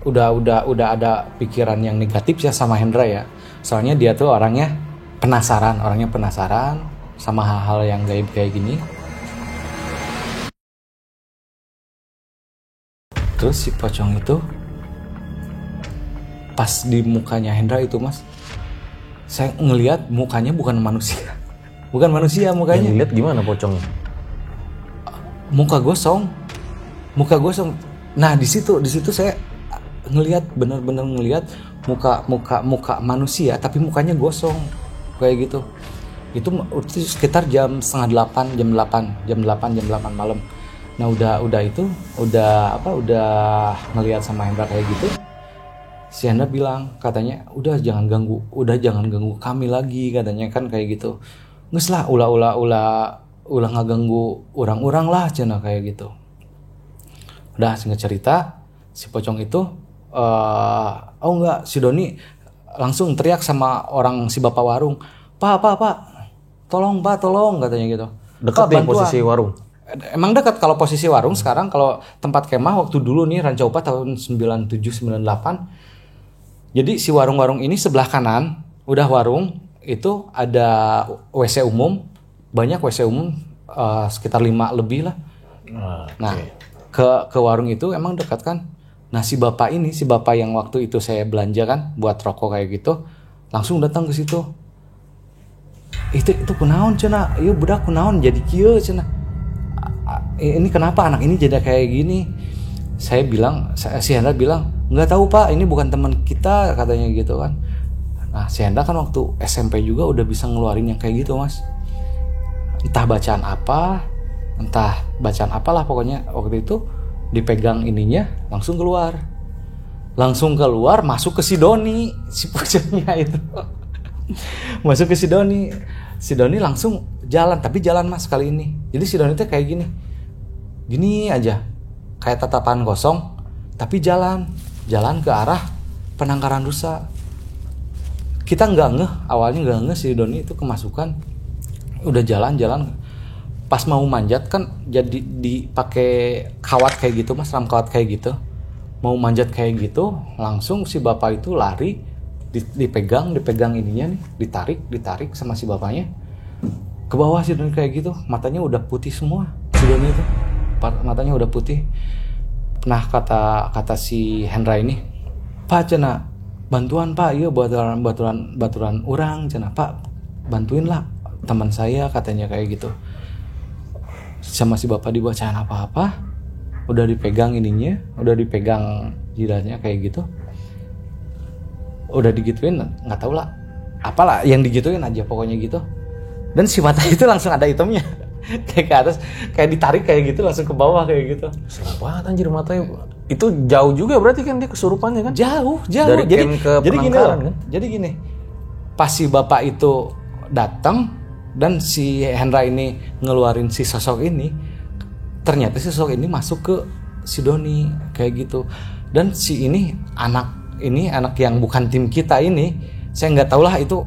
S2: udah ada pikiran yang negatif ya sama Hendra ya. Soalnya dia tuh orangnya penasaran sama hal-hal yang gaib kayak gini. Terus si pocong itu pas di mukanya Hendra itu mas, saya ngelihat mukanya bukan manusia mukanya.
S1: Yang dilihat gimana pocongnya?
S2: Muka gosong. Nah di situ saya ngelihat benar-benar ngelihat muka manusia tapi mukanya gosong kayak gitu. Itu sekitar jam 7:30, jam 8 malam. Nah udah ngelihat sama Hendra kayak gitu. Si Hendra bilang katanya udah jangan ganggu kami lagi katanya kan kayak gitu. Nges lah ulah ngaganggu orang-orang lah cina kayak gitu. Udah singkat cerita si pocong itu si Doni langsung teriak sama orang si bapak warung. Pak tolong katanya gitu.
S1: Dekat di posisi warung.
S2: Emang dekat kalau posisi warung. Sekarang kalau tempat kemah waktu dulu nih Ranca Upa tahun 97-98. Jadi si warung-warung ini sebelah kanan udah warung itu ada WC umum. Banyak WC umum sekitar 5 lebih lah. Nah ke warung itu emang dekat kan. Nah si bapak yang waktu itu saya belanja kan buat rokok kayak gitu. Langsung datang ke situ. Itu kunaon cenah. Iya budak kunaon jadi kieu cenah. Ini kenapa anak ini jadi kayak gini? Si Hendra bilang nggak tahu pak, ini bukan teman kita katanya gitu kan. Nah si Hendra kan waktu SMP juga udah bisa ngeluarin yang kayak gitu mas. Entah bacaan apalah pokoknya waktu itu dipegang ininya langsung keluar masuk ke si Doni si pocongnya itu. Masuk ke si Doni langsung jalan mas kali ini. Jadi si Doni tuh kayak gini aja kayak tatapan kosong tapi jalan ke arah penangkaran rusa. kita nggak ngeh, awalnya nggak ngeh si Doni itu kemasukan. Udah jalan-jalan, pas mau manjat kan jadi dipakai kawat kayak gitu mas, ram kawat kayak gitu. Mau manjat kayak gitu, langsung si bapak itu lari, dipegang ininya nih, ditarik sama si bapaknya ke bawah. Si Doni kayak gitu, matanya udah putih semua si Doni itu, matanya udah putih. Nah kata si Hendra ini, Pak cenah bantuan Pak, iya baturan orang cenah Pak, bantuin lah teman saya, katanya kayak gitu. Sama si bapak dibacain apa-apa, udah dipegang ininya, udah dipegang jidatnya kayak gitu, udah digituin, nggak tahu lah apalah yang digituin aja pokoknya gitu. Dan si mata itu langsung ada hitamnya kayak ke atas, kayak ditarik kayak gitu langsung ke bawah kayak gitu.
S1: Serem banget anjir matanya. Itu jauh juga berarti kan dia kesurupannya kan?
S2: Jauh.
S1: Dari camp ke penangkaran kan?
S2: Jadi gini, pas si bapak itu datang dan si Hendra ini ngeluarin si sosok ini, ternyata si sosok ini masuk ke si Doni kayak gitu. Dan si ini anak yang bukan tim kita ini, saya nggak tahu lah itu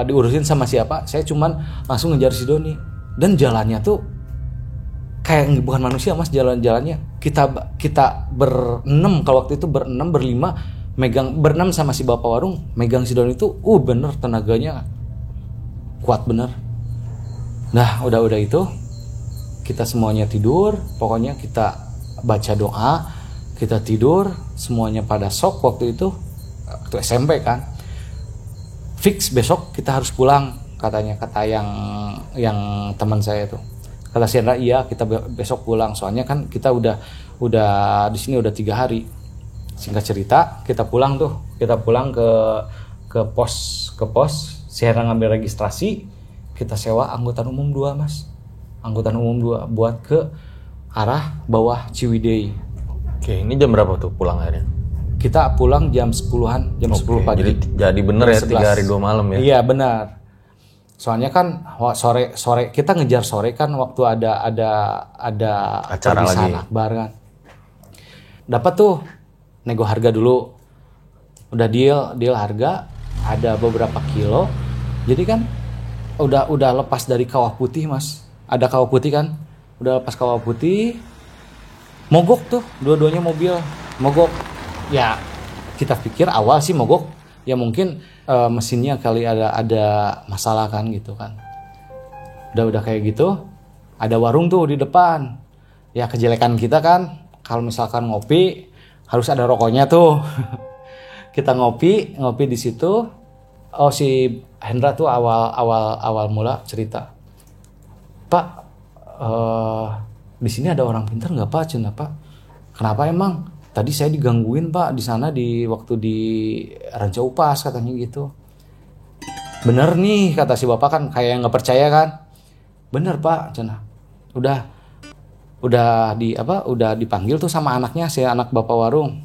S2: diurusin sama siapa. Saya cuman langsung ngejar si Doni. Dan jalannya tuh kayak bukan manusia mas, jalannya kita berenam, kalau waktu itu berlima berenam sama si bapak warung megang si Doni itu bener tenaganya kuat bener. Nah udah itu kita semuanya tidur, pokoknya kita baca doa, kita tidur, semuanya pada shock waktu itu, waktu SMP kan. Fix besok kita harus pulang katanya, kata yang teman saya tuh. Kata si Hendra, iya kita besok pulang, soalnya kan kita udah di sini udah 3 hari. Singkat cerita kita pulang ke pos. Si Hendra ngambil registrasi, kita sewa angkutan umum 2 mas, angkutan umum 2 buat ke arah bawah Ciwidey.
S1: Oke, ini jam berapa tuh pulang akhirnya?
S2: Kita pulang jam 10-an, jam 10 pagi.
S1: Jadi bener ya 3 hari 2 malam ya?
S2: Iya benar. Soalnya kan sore kita ngejar sore kan, waktu ada
S1: acara lagi
S2: akbar kan. Dapat tuh nego harga dulu. Udah deal harga, ada beberapa kilo. Jadi kan udah lepas dari kawah putih mas. Ada kawah putih kan? Udah lepas kawah putih. Mogok tuh, dua-duanya mobil mogok. Ya kita pikir awal sih mogok, ya mungkin mesinnya kali ada masalah kan gitu kan. Udah kayak gitu, ada warung tuh di depan. Ya kejelekan kita kan, kalau misalkan ngopi harus ada rokoknya tuh. Kita ngopi di situ. Oh si Hendra tuh awal mula cerita, Pak, di sini ada orang pintar nggak Pak? Cina Pak, kenapa emang? Tadi saya digangguin Pak di sana waktu di Ranca Upas katanya gitu. Bener nih kata si bapak kan, kayak nggak percaya kan. Bener Pak, cina. Udah dipanggil tuh sama anaknya, si anak bapak warung.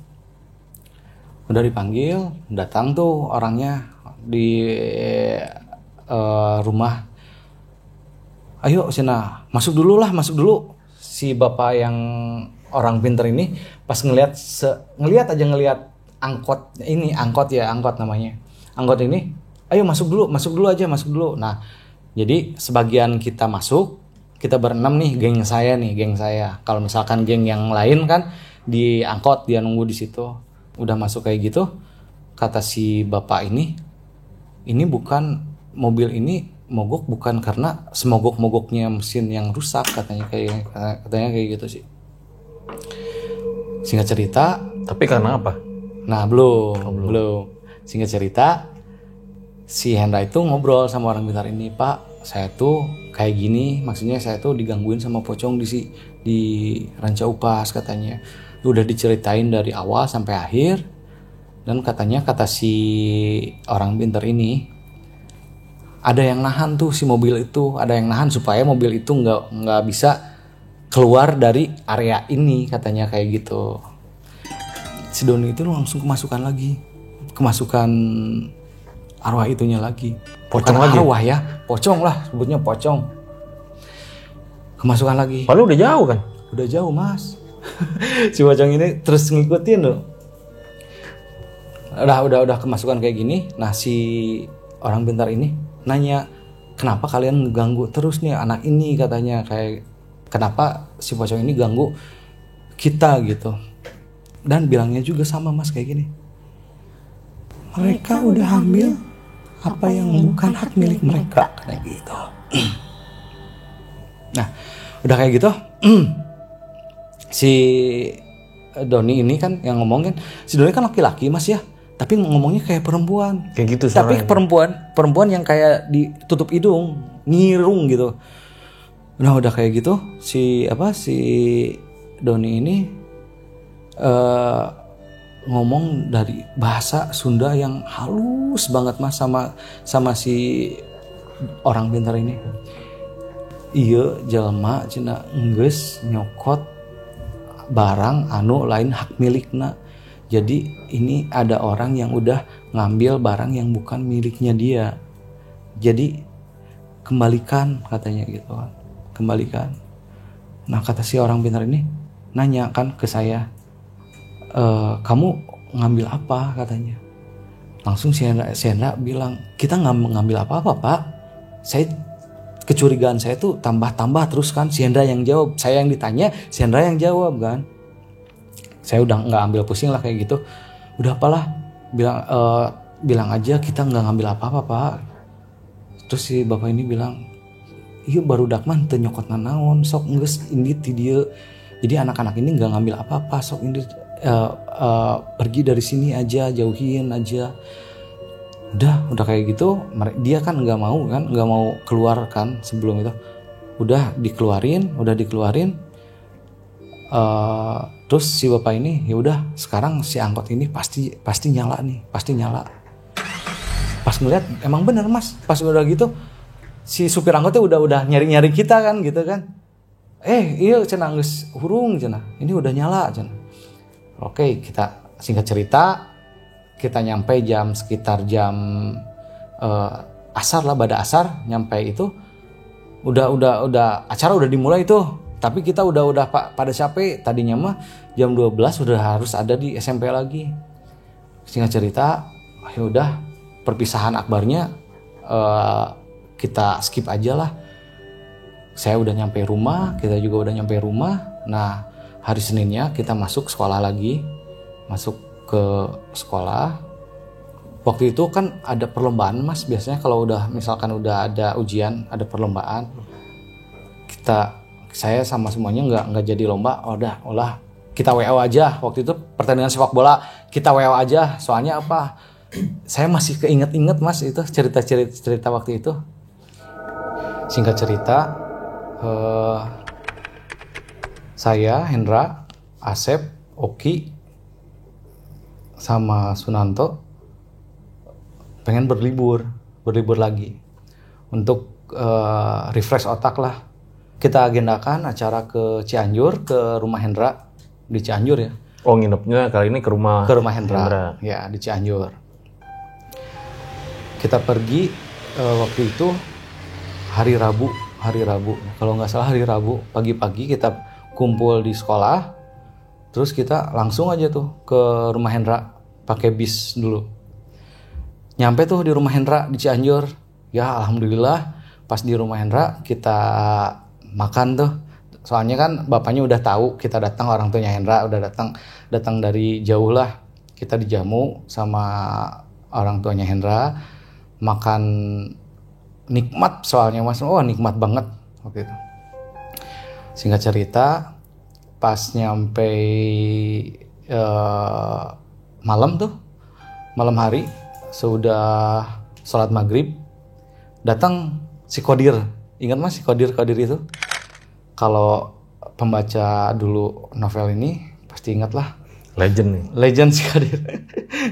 S2: Udah dipanggil, datang tuh orangnya di rumah. Ayo cina, masuk dulu. Si bapak yang orang pinter ini pas ngelihat angkot namanya. Angkot ini, ayo masuk dulu aja. Nah, jadi sebagian kita masuk, kita berenam nih, geng saya. Kalau misalkan geng yang lain kan di angkot, dia nunggu di situ. Udah masuk kayak gitu, kata si bapak ini bukan mobil ini mogok bukan karena semogok-mogoknya mesin yang rusak, katanya kayak gitu sih. Singkat cerita,
S1: tapi karena apa?
S2: Nah belum. Singkat cerita, si Hendra itu ngobrol sama orang pintar ini, Pak, saya tuh kayak gini, maksudnya saya tuh digangguin sama pocong di Ranca Upas katanya. Udah diceritain dari awal sampai akhir, dan katanya kata si orang pintar ini, ada yang nahan tuh si mobil itu, ada yang nahan supaya mobil itu nggak bisa keluar dari area ini, katanya kayak gitu. Si Doni itu langsung kemasukan arwah itunya lagi.
S1: Pocong
S2: bukan
S1: lagi?
S2: Arwah ya, pocong lah, sebutnya pocong. Kemasukan lagi.
S1: Padahal udah jauh kan?
S2: Udah jauh mas. Si pocong ini terus ngikutin loh. udah kemasukan kayak gini. Nah si orang pintar ini nanya, kenapa kalian ngeganggu terus nih anak ini, katanya kayak kenapa si pocong ini ganggu kita gitu. Dan bilangnya juga sama mas kayak gini, mereka udah ambil apa yang bukan hak milik mereka, kayak gitu. Nah udah kayak gitu si Doni ini kan yang ngomongin, si Doni kan laki-laki mas ya, tapi ngomongnya kayak perempuan.
S1: Kayak gitu
S2: Tapi
S1: suaranya.
S2: perempuan yang kayak ditutup hidung, ngirung gitu. Nah udah kayak gitu si Doni ini ngomong dari bahasa Sunda yang halus banget mas sama si orang pintar ini. Iya jelema cenah geus nyokot barang anu lain hak milikna. Jadi ini ada orang yang udah ngambil barang yang bukan miliknya dia. Jadi kembalikan katanya gitu kan. Kembalikan. Nah kata si orang pintar ini nanya kan ke saya, kamu ngambil apa katanya. Langsung si Hendra bilang, kita nggak mengambil apa-apa pak. Kecurigaan saya tuh tambah terus kan. Si Hendra yang jawab, saya yang ditanya, si Hendra yang jawab kan. Saya udah nggak ambil pusing lah kayak gitu. Udah apalah, bilang aja kita nggak ngambil apa-apa pak. Terus si bapak ini bilang, iya baru dakman teu nyokot nanaon, sok geus indit ti dieu. Jadi anak-anak ini nggak ngambil apa-apa, sok indit pergi dari sini aja, jauhin aja. Udah kayak gitu, dia kan nggak mau keluar kan sebelum itu. Udah dikeluarin. Terus si bapak ini ya udah sekarang si angkot ini pasti nyala. Pas ngeliat emang bener mas, pas udah gitu si supir angkotnya udah nyari kita kan gitu kan. Iya cenah geus hurung cenah, ini udah nyala cenah. Oke, kita singkat cerita, kita nyampe sekitar jam asar lah, bada asar nyampe itu. Udah acara udah dimulai tuh. Tapi kita udah pada capek. Tadinya mah jam 12 udah harus ada di SMP lagi. Singkat cerita, ya udah perpisahan akbarnya kita skip aja lah. Saya udah nyampe rumah, kita juga udah nyampe rumah. Nah, hari Seninnya kita masuk sekolah lagi. Masuk ke sekolah. Waktu itu kan ada perlombaan mas. Biasanya kalau misalkan udah ada ujian, ada perlombaan, saya sama semuanya nggak jadi lomba. Udah kita WO aja. Waktu itu pertandingan sepak bola kita WO aja. Soalnya apa? Saya masih keinget mas itu cerita waktu itu. Singkat cerita, saya, Hendra, Asep, Oki, sama Sunanto pengen berlibur lagi untuk refresh otak lah. Kita agendakan acara ke Cianjur, ke rumah Hendra di Cianjur ya.
S1: Oh nginepnya kali ini ke rumah
S2: Hendra. Ya di Cianjur. Kita pergi waktu itu hari Rabu. Kalau nggak salah hari Rabu pagi-pagi kita kumpul di sekolah. Terus kita langsung aja tuh ke rumah Hendra pakai bis dulu. Nyampe tuh di rumah Hendra di Cianjur. Ya alhamdulillah pas di rumah Hendra kita makan tuh. Soalnya kan bapaknya udah tahu kita datang, orang tuanya Hendra udah datang dari jauh lah. Kita dijamu sama orang tuanya Hendra, makan nikmat soalnya mas. Oh nikmat banget waktu itu. Singkat cerita, pas nyampe malam hari sudah sholat maghrib, datang si Kodir. Ingat mas si Kodir itu? Kalau pembaca dulu novel ini pasti ingat lah. Legend si Kodir.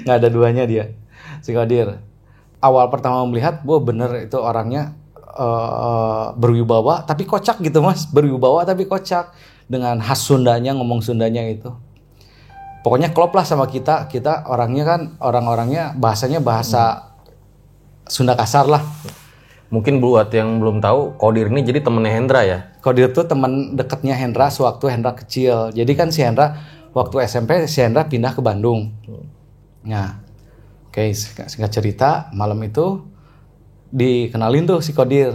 S2: Nggak ada duanya dia. Si Kodir. Awal pertama melihat, bener itu orangnya berwibawa tapi kocak gitu mas. Berwibawa tapi kocak. Dengan khas Sundanya, ngomong Sundanya itu. Pokoknya klop lah sama kita. Kita orangnya bahasanya bahasa Sunda kasar lah. Mungkin buat yang belum tahu, Kodir ini jadi temennya Hendra ya?
S3: Kodir tuh teman dekatnya Hendra sewaktu Hendra kecil. Jadi kan si Hendra waktu SMP si Hendra pindah ke Bandung. Nah,
S2: Oke, singkat cerita, malam itu dikenalin tuh si Kodir.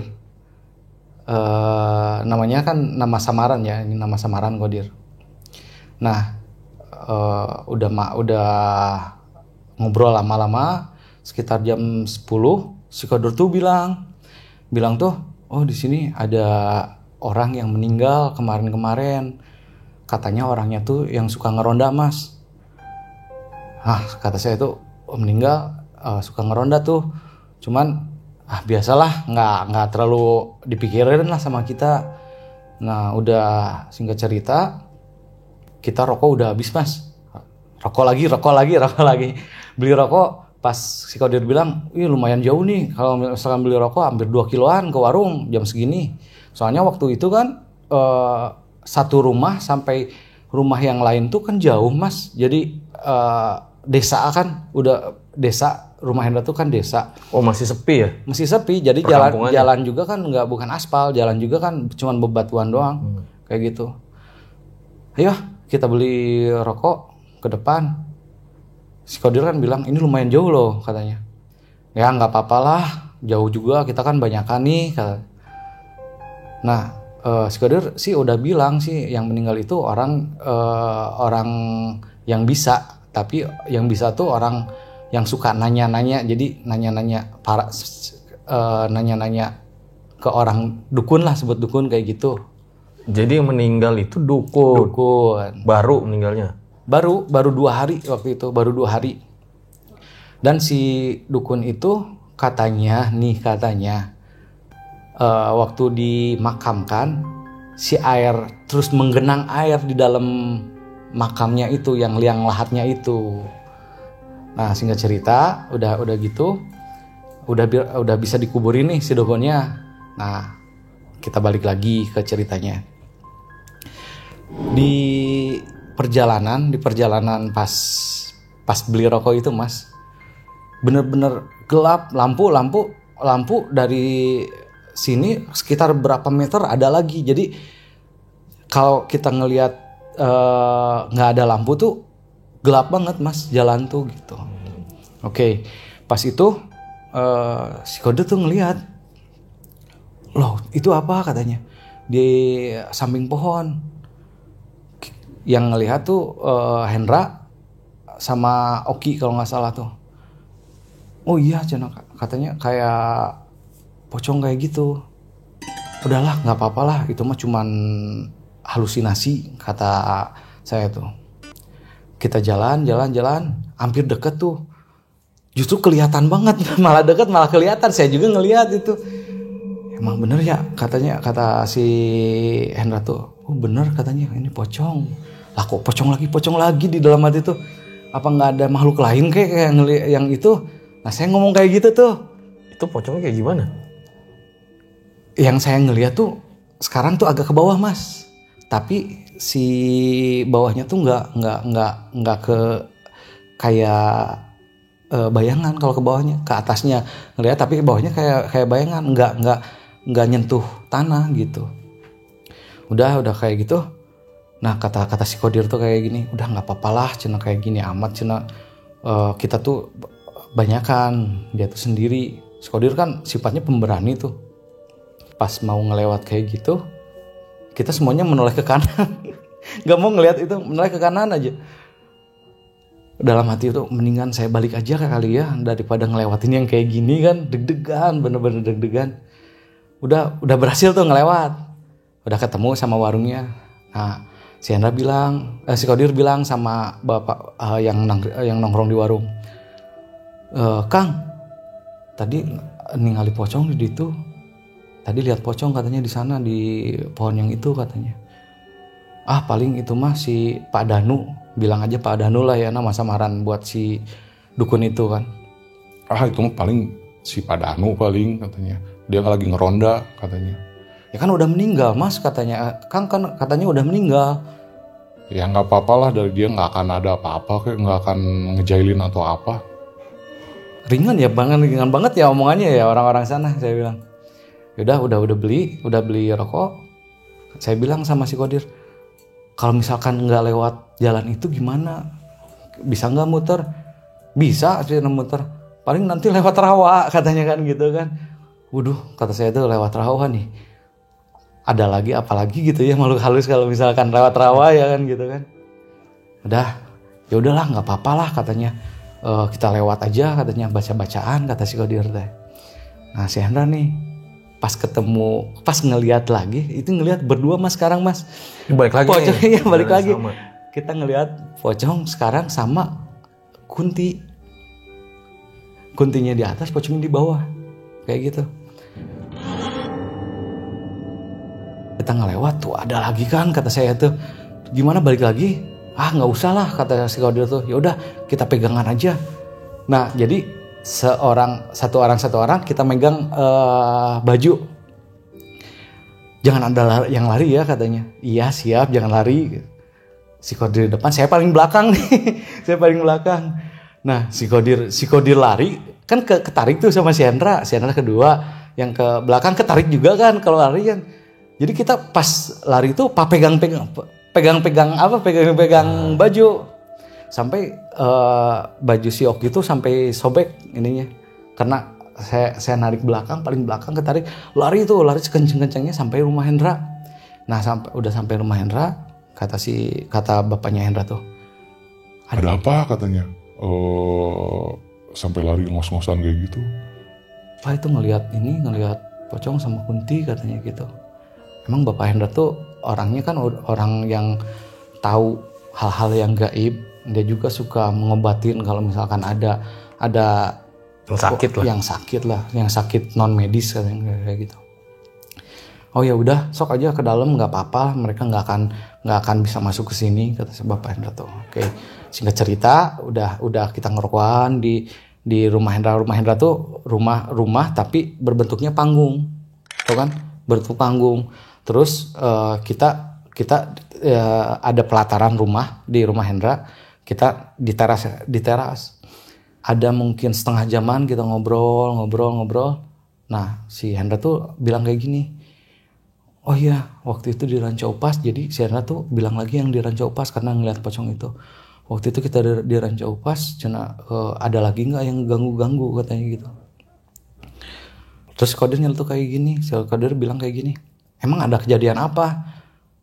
S2: Namanya kan nama samaran ya, ini nama samaran Kodir. Nah, udah ngobrol lama-lama, sekitar jam 10, si Kodir tuh bilang tuh, oh di sini ada orang yang meninggal kemarin-kemarin. Katanya orangnya tuh yang suka ngeronda, Mas. Kata saya tuh, meninggal suka ngeronda tuh. Cuman biasalah, nggak terlalu dipikirin lah sama kita. Nah, udah singkat cerita, kita rokok udah habis, Mas. Rokok lagi. Beli rokok, pas si Kodir bilang, lumayan jauh nih. Kalau misalkan beli rokok hampir 2 kiloan ke warung jam segini. Soalnya waktu itu kan satu rumah sampai rumah yang lain tuh kan jauh, Mas. Jadi desa kan, udah desa, rumah Hendra tuh kan desa.
S1: Oh, masih sepi ya?
S2: Masih sepi, jadi jalan juga kan bukan aspal, jalan juga kan cuman bebatuan doang. Kayak gitu. Ayo kita beli rokok ke depan. Si Kodir kan bilang, ini lumayan jauh loh katanya. Ya nggak apa-apa lah, jauh juga, kita kan banyakan nih. Nah, si Kodir sih udah bilang sih yang meninggal itu orang yang bisa, tapi yang bisa tuh orang yang suka nanya-nanya. Jadi nanya-nanya ke orang dukun lah, sebut dukun kayak gitu.
S1: Jadi yang meninggal itu dukun. Baru meninggalnya?
S2: Baru 2 hari waktu itu, baru 2 hari. Dan si dukun itu katanya waktu dimakamkan, si air terus menggenang air di dalam makamnya itu, yang liang lahatnya itu. Nah, singkat cerita, udah gitu, udah bisa dikuburin nih si dukunnya. Nah, kita balik lagi ke ceritanya. Di perjalanan pas beli rokok itu, Mas, bener-bener gelap, lampu dari sini sekitar berapa meter ada lagi. Jadi kalau kita ngelihat nggak ada lampu tuh gelap banget, Mas, jalan tuh gitu. Oke, pas itu si Kodir tuh ngelihat, loh itu apa katanya, di samping pohon. Yang ngelihat tuh Hendra sama Oki kalau nggak salah tuh. Oh iya, katanya kayak pocong kayak gitu. Udahlah, nggak apa-apa lah, itu mah cuman halusinasi, kata saya tuh. Kita jalan, hampir deket tuh. Justru kelihatan banget, malah deket, malah kelihatan. Saya juga ngelihat itu. Emang bener ya, kata si Hendra tuh. Oh bener katanya, ini pocong. Lah kok pocong lagi di dalam hati tuh. Apa nggak ada makhluk lain kayak yang itu? Nah, saya ngomong kayak gitu tuh.
S1: Itu pocongnya kayak gimana?
S2: Yang saya ngeliat tuh sekarang tuh agak ke bawah, Mas. Tapi si bawahnya tuh nggak ke kayak bayangan. Kalau ke bawahnya, ke atasnya ngeliat, tapi ke bawahnya kayak bayangan, nggak nyentuh tanah gitu. Udah kayak gitu. Nah, kata si Kodir tuh kayak gini, udah nggak apa-apa lah, cina kayak gini amat, cina kita tuh banyakan, dia tuh sendiri. Si Kodir kan sifatnya pemberani tuh. Pas mau ngelewat kayak gitu, kita semuanya menoleh ke kanan. Gak mau ngelihat itu, menoleh ke kanan aja. Dalam hati itu, mendingan saya balik aja kali ya, daripada ngelewatin yang kayak gini kan, deg-degan, bener-bener deg-degan. Udah berhasil tuh ngelewat, udah ketemu sama warungnya. Nah, si Kodir bilang sama bapak yang nongkrong di warung, Kang, tadi ningali pocong di situ. Tadi lihat pocong katanya di sana, di pohon yang itu katanya. Paling itu mah si Pak Danu, bilang aja Pak Danu lah ya, nama samaran buat si dukun itu kan.
S5: Itu mah paling si Pak Danu paling katanya. Dia lagi ngeronda katanya.
S2: Ya kan udah meninggal, Mas, katanya. Kang kan katanya udah meninggal.
S5: Ya nggak apa-apa lah, dari dia nggak akan ada apa-apa, kayak nggak akan ngejailin atau apa.
S2: Ringan banget ya omongannya ya orang-orang sana, saya bilang. Udah beli rokok. Saya bilang sama si Kodir, kalau misalkan nggak lewat jalan itu gimana? Bisa nggak muter? Bisa Cina muter. Paling nanti lewat rawa katanya kan gitu kan. Waduh, kata saya tuh lewat rawa nih. Ada lagi apalagi gitu ya makhluk halus kalau misalkan lewat rawa ya kan gitu kan. Udah, ya udahlah nggak apa-apa lah katanya. Kita lewat aja katanya, baca-bacaan kata si Kodir teh. Nah si Hendra nih pas ketemu, pas ngelihat lagi, itu ngelihat berdua mas sekarang mas.
S1: Balik lagi
S2: Pocong
S1: nih.
S2: ya balik lagi.
S1: Sama.
S2: Kita ngelihat pocong sekarang sama Kunti. Kuntinya di atas, pocongnya di bawah. Kayak gitu. Kita ngelewat tuh ada lagi kan kata saya tuh. Gimana balik lagi? Ah nggak usah lah kata si Kodir tuh. Ya udah kita pegangan aja. Nah jadi satu orang kita megang baju. Jangan ada yang lari ya katanya. Iya siap jangan lari. Si Kodir di depan, saya paling belakang nih. Saya paling belakang. Nah si Kodir lari kan ketarik tuh sama si Hendra kedua. Yang ke belakang ketarik juga kan kalau lari kan. Jadi kita pas lari tuh pegang-pegang baju sampai baju si Oki itu sampai sobek ininya karena saya narik belakang paling belakang ketarik lari sekenceng-kencengnya sampai rumah Hendra. Nah udah sampai rumah Hendra kata bapaknya Hendra tuh
S5: Ada apa katanya? Sampai lari ngos-ngosan kayak gitu.
S2: Pak itu ngelihat pocong sama Kunti katanya gitu. Emang Bapak Hendra tuh orangnya kan orang yang tahu hal-hal yang gaib. Dia juga suka mengobatin kalau misalkan ada yang sakit non medis kayak gitu. Oh ya udah, sok aja ke dalam nggak apa-apa. Mereka nggak akan bisa masuk ke sini kata si Bapak Hendra tuh. Oke, singkat cerita udah kita ngerokokan di rumah Hendra. Rumah Hendra tuh rumah tapi berbentuknya panggung, tau kan? Berbentuk panggung. Terus kita ada pelataran rumah di rumah Hendra, kita di teras. Ada mungkin setengah jaman kita ngobrol. Nah si Hendra tuh bilang kayak gini, oh iya waktu itu di Ranca Upas. Jadi si Hendra tuh bilang lagi yang di Ranca Upas karena ngeliat pocong itu. Waktu itu kita di Ranca Upas, ada lagi nggak yang ganggu katanya gitu. Terus Kodir nyeletuk kayak gini, si Kodir bilang kayak gini. Emang ada kejadian apa?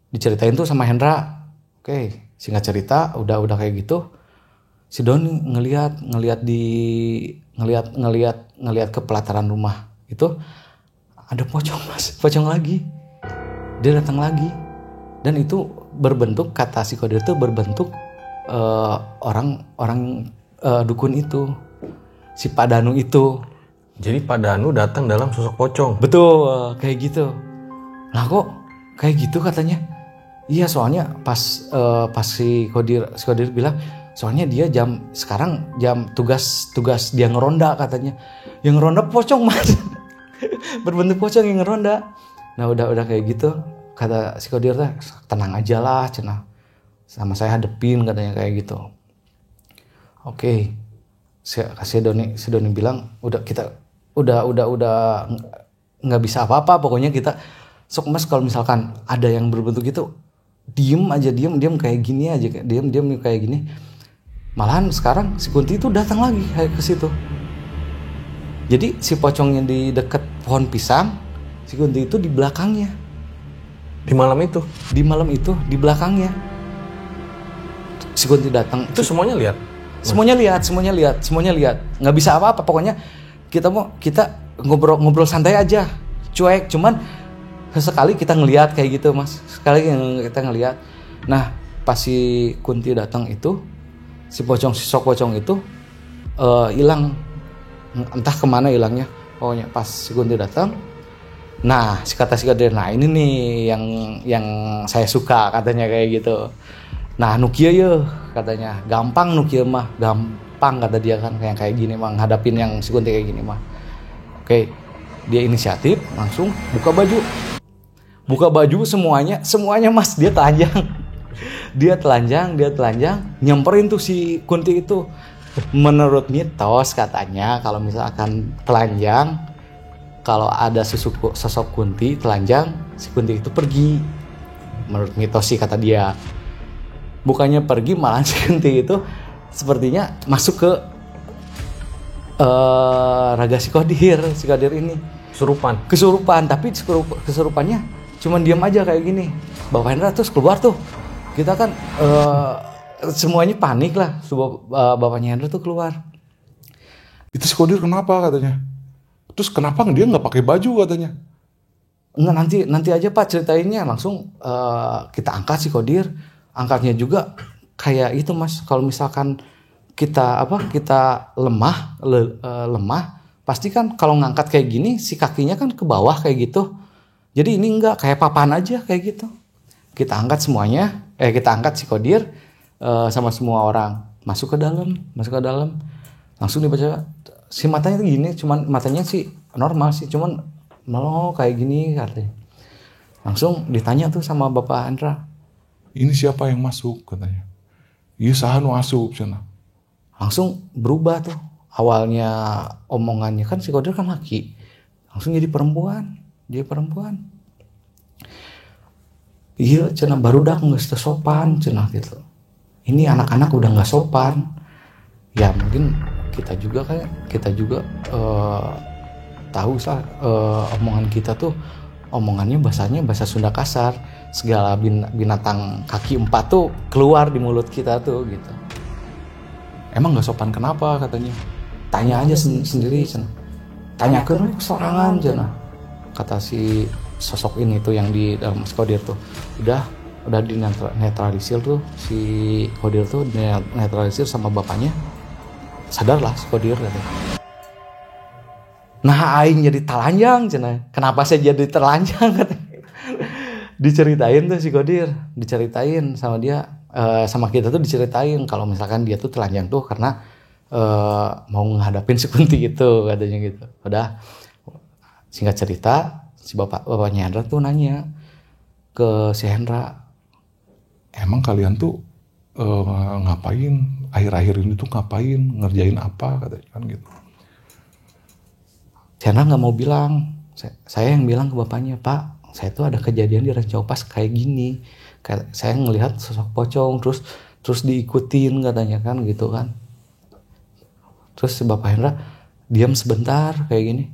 S2: Diceritain tuh sama Hendra. Oke, singkat cerita udah kayak gitu. Si Don ngelihat ke pelataran rumah itu ada pocong mas, pocong lagi. Dia datang lagi dan itu berbentuk kata si Kodir itu berbentuk orang dukun itu, si Pak Danu itu.
S1: Jadi Pak Danu datang dalam sosok pocong.
S2: Betul, kayak gitu. Lah kok kayak gitu katanya? Iya soalnya pas si Kodir bilang soalnya dia sekarang jam tugas dia ngeronda katanya. Yang ngeronda pocong mas. Berbentuk pocong yang ngeronda. Nah udah kayak gitu kata si Kodir teh tenang aja lah cenah. Sama saya hadepin katanya kayak gitu. Oke. Si Doni bilang udah nggak bisa apa-apa pokoknya kita sok mas kalau misalkan ada yang berbentuk gitu diem kayak gini aja diem kayak gini. Malahan sekarang si Kunti itu datang lagi ke situ. Jadi si pocongnya di dekat pohon pisang, si Kunti itu di belakangnya.
S1: Di malam itu
S2: Di belakangnya. Si Kunti datang.
S1: Itu semuanya lihat.
S2: Semuanya lihat. Nggak bisa apa-apa pokoknya kita ngobrol santai aja, cuek. Cuman sesekali kita ngelihat kayak gitu mas. Sekali kita ngelihat. Nah pas si Kunti datang itu, si sok pocong itu hilang. Entah kemana hilangnya. Pokoknya pas si Kunti datang. Nah kata si Kodir, nah ini nih yang saya suka katanya kayak gitu. Nah nukia ya katanya gampang nukia mah gampang kata dia kan kayak gini mah ngadapin yang si Kunti kayak gini mah. Oke, dia inisiatif langsung buka baju semuanya mas. Dia telanjang nyamperin tuh si Kunti itu. Menurut mitos katanya kalau misalkan telanjang, kalau ada sosok Kunti telanjang, si Kunti itu pergi. Menurut mitos sih kata dia. Bukannya pergi malah si Kunti itu sepertinya masuk ke raga si Kodir ini kesurupan, tapi kesurupannya cuman diam aja kayak gini. Bapak Hendra terus keluar tuh, kita kan semuanya panik lah. Bapaknya Hendra tuh keluar.
S5: Itu si Kodir kenapa katanya? Terus kenapa dia nggak pakai baju katanya?
S2: Enggak, nanti aja Pak ceritainnya. Langsung kita angkat si Kodir. Angkatnya juga kayak itu Mas, kalau misalkan kita lemah, pasti kan kalau ngangkat kayak gini si kakinya kan ke bawah kayak gitu. Jadi ini enggak, kayak papan aja kayak gitu. Kita angkat semuanya, kita angkat si Kodir sama semua orang masuk ke dalam. Langsung dibaca, si matanya tuh gini, cuman matanya sih normal sih, cuman kayak gini katanya. Langsung ditanya tuh sama Bapak Hendra,
S5: ini siapa yang masuk katanya? Iya saha nu asup cenah.
S2: Langsung berubah tuh. Awalnya omongannya kan si Kodir kan laki, langsung jadi perempuan. Iya cenah, barudak geus teu sopan cenah gitu. Ini anak-anak udah nggak sopan. Ya mungkin kita juga tahu sah omongan kita tuh omongannya bahasa Sunda kasar. Segala binatang kaki 4 tuh keluar di mulut kita tuh gitu. Emang nggak sopan kenapa katanya? Tanya aja sendiri cenah. Tanyakeun sorangan cenah. Kata si sosok ini tuh yang di dalam Kodir tuh. Udah dinetralisir tuh si Kodir tuh, netralisir sama bapaknya. Sadarlah si Kodir katanya. Nah aing jadi telanjang cenah. Kenapa saya jadi telanjang katanya? Diceritain tuh si Kodir, diceritain sama dia, sama kita tuh diceritain kalau misalkan dia tuh telanjang tuh karena mau menghadapin si Kunti itu katanya gitu. Udah singkat cerita si bapaknya Hendra tuh nanya ke si Hendra,
S5: emang kalian tuh ngapain akhir-akhir ini tuh ngapain, ngerjain apa katanya kan gitu.
S2: Si Hendra nggak mau bilang, saya yang bilang ke bapaknya, Pak, saya tuh ada kejadian di Rancau Pas kayak gini, kayak saya ngelihat sosok pocong terus diikutin katanya kan gitu kan. Terus si Bapak Hendra diam sebentar kayak gini.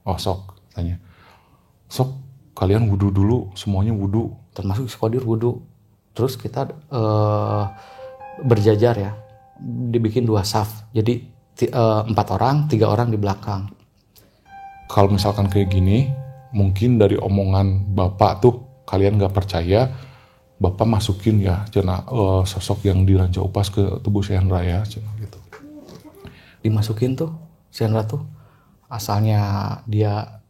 S5: Oh sok tanya, sok kalian wudu dulu, semuanya wudu,
S2: termasuk si Kodir wudu. Terus kita berjajar ya, dibikin 2 saf, jadi 4 orang, 3 orang di belakang.
S5: Kalau misalkan kayak gini, mungkin dari omongan Bapak tuh kalian gak percaya, Bapak masukin ya cenah sosok yang di Rancau Pas ke tubuh si Hendra ya cenah gitu.
S2: Dimasukin tuh si Hendra tuh, asalnya dia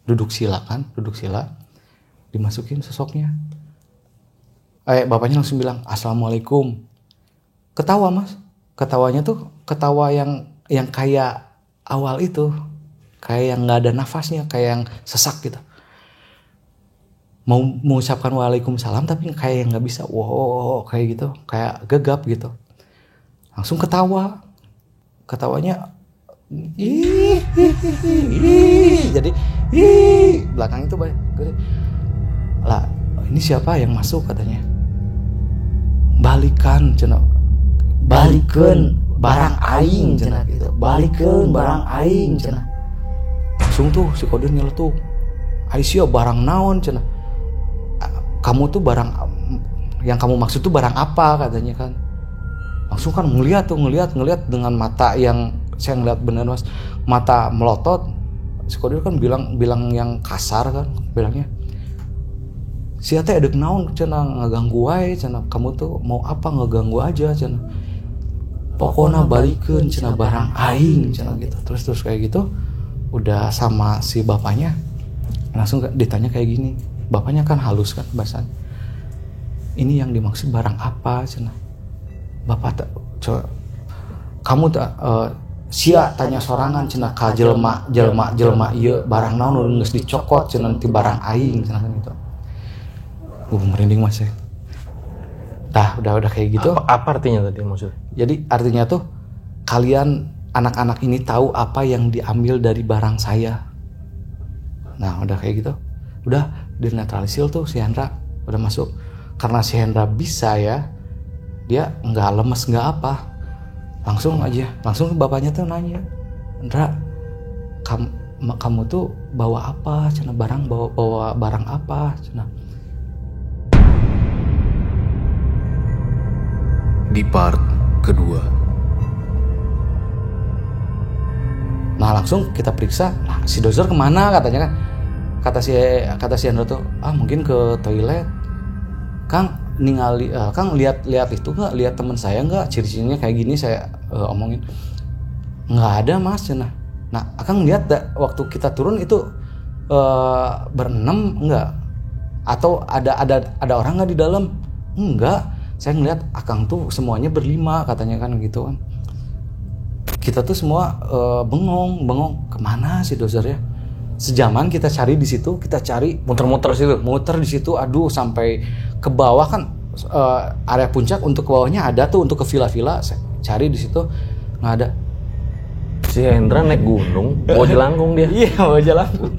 S2: duduk sila, dimasukin sosoknya. Bapaknya langsung bilang Assalamualaikum. Ketawa Mas, ketawanya tuh ketawa yang kayak awal itu, kayak yang nggak ada nafasnya, kayak yang sesak gitu. Mau mengucapkan waalaikumsalam tapi kayak yang nggak bisa, wow kayak gitu, kayak gegap gitu. Langsung ketawanya jadi belakang itu gede. Lah ini siapa yang masuk katanya? Balikan barang aing cenah gitu. Balikeun barang aing cenah. Langsung tuh si Kodir nyeletuk. Aisyah barang naon cenah. Kamu tuh barang yang kamu maksud tuh barang apa katanya kan. Langsung kan ngeliat dengan mata yang saya ngeliat bener Mas, mata melotot. Si Kodir kan bilang yang kasar kan, bilangnya sia teh edek naon cenah ngaganggu wae cenah, kamu tuh mau apa ngeganggu aja cenah, pokoknya balikeun cenah barang aing cenah gitu. Terus kayak gitu udah sama si bapaknya langsung ditanya kayak gini. Bapaknya kan halus kan bahasanya, ini yang dimaksud barang apa cenah. Bapak kamu sia tanya sorangan cenah ka jelema ieu barang naon geus dicokot cenah ti barang aing cenah gitu. Merinding Mas ya. Udah kayak gitu.
S1: Apa artinya tadi maksudnya?
S2: Jadi artinya tuh kalian anak-anak ini tahu apa yang diambil dari barang saya. Nah udah kayak gitu, udah dinetralisir tuh si Hendra, udah masuk. Karena si Hendra bisa ya, dia nggak lemes nggak apa, langsung ke bapaknya tuh nanya, Ndra, kamu tuh bawa apa? Cina bawa barang apa? Cina.
S6: Di part kedua.
S2: Nah langsung kita periksa, nah, si dozer kemana katanya kan? Kata si Hendra tuh, mungkin ke toilet. Kang Kang lihat itu nggak? Lihat teman saya nggak? Ciri-cirinya kayak gini saya omongin. Nggak ada mas, cina. Nah Kang lihat waktu kita turun itu berenam nggak? Atau ada orang nggak di dalam? Enggak. Saya ngeliat Akang tuh semuanya berlima katanya kan gitu kan. Kita tuh semua bengong kemana sih dozernya? Sejaman kita cari di situ, kita cari muter di situ, aduh sampai ke bawah kan area puncak untuk ke bawahnya ada tuh untuk ke villa-villa, saya cari di situ nggak ada.
S1: Si Hendra naik gunung, bawa jelangkung dia.
S2: Iya bawa jelangkung.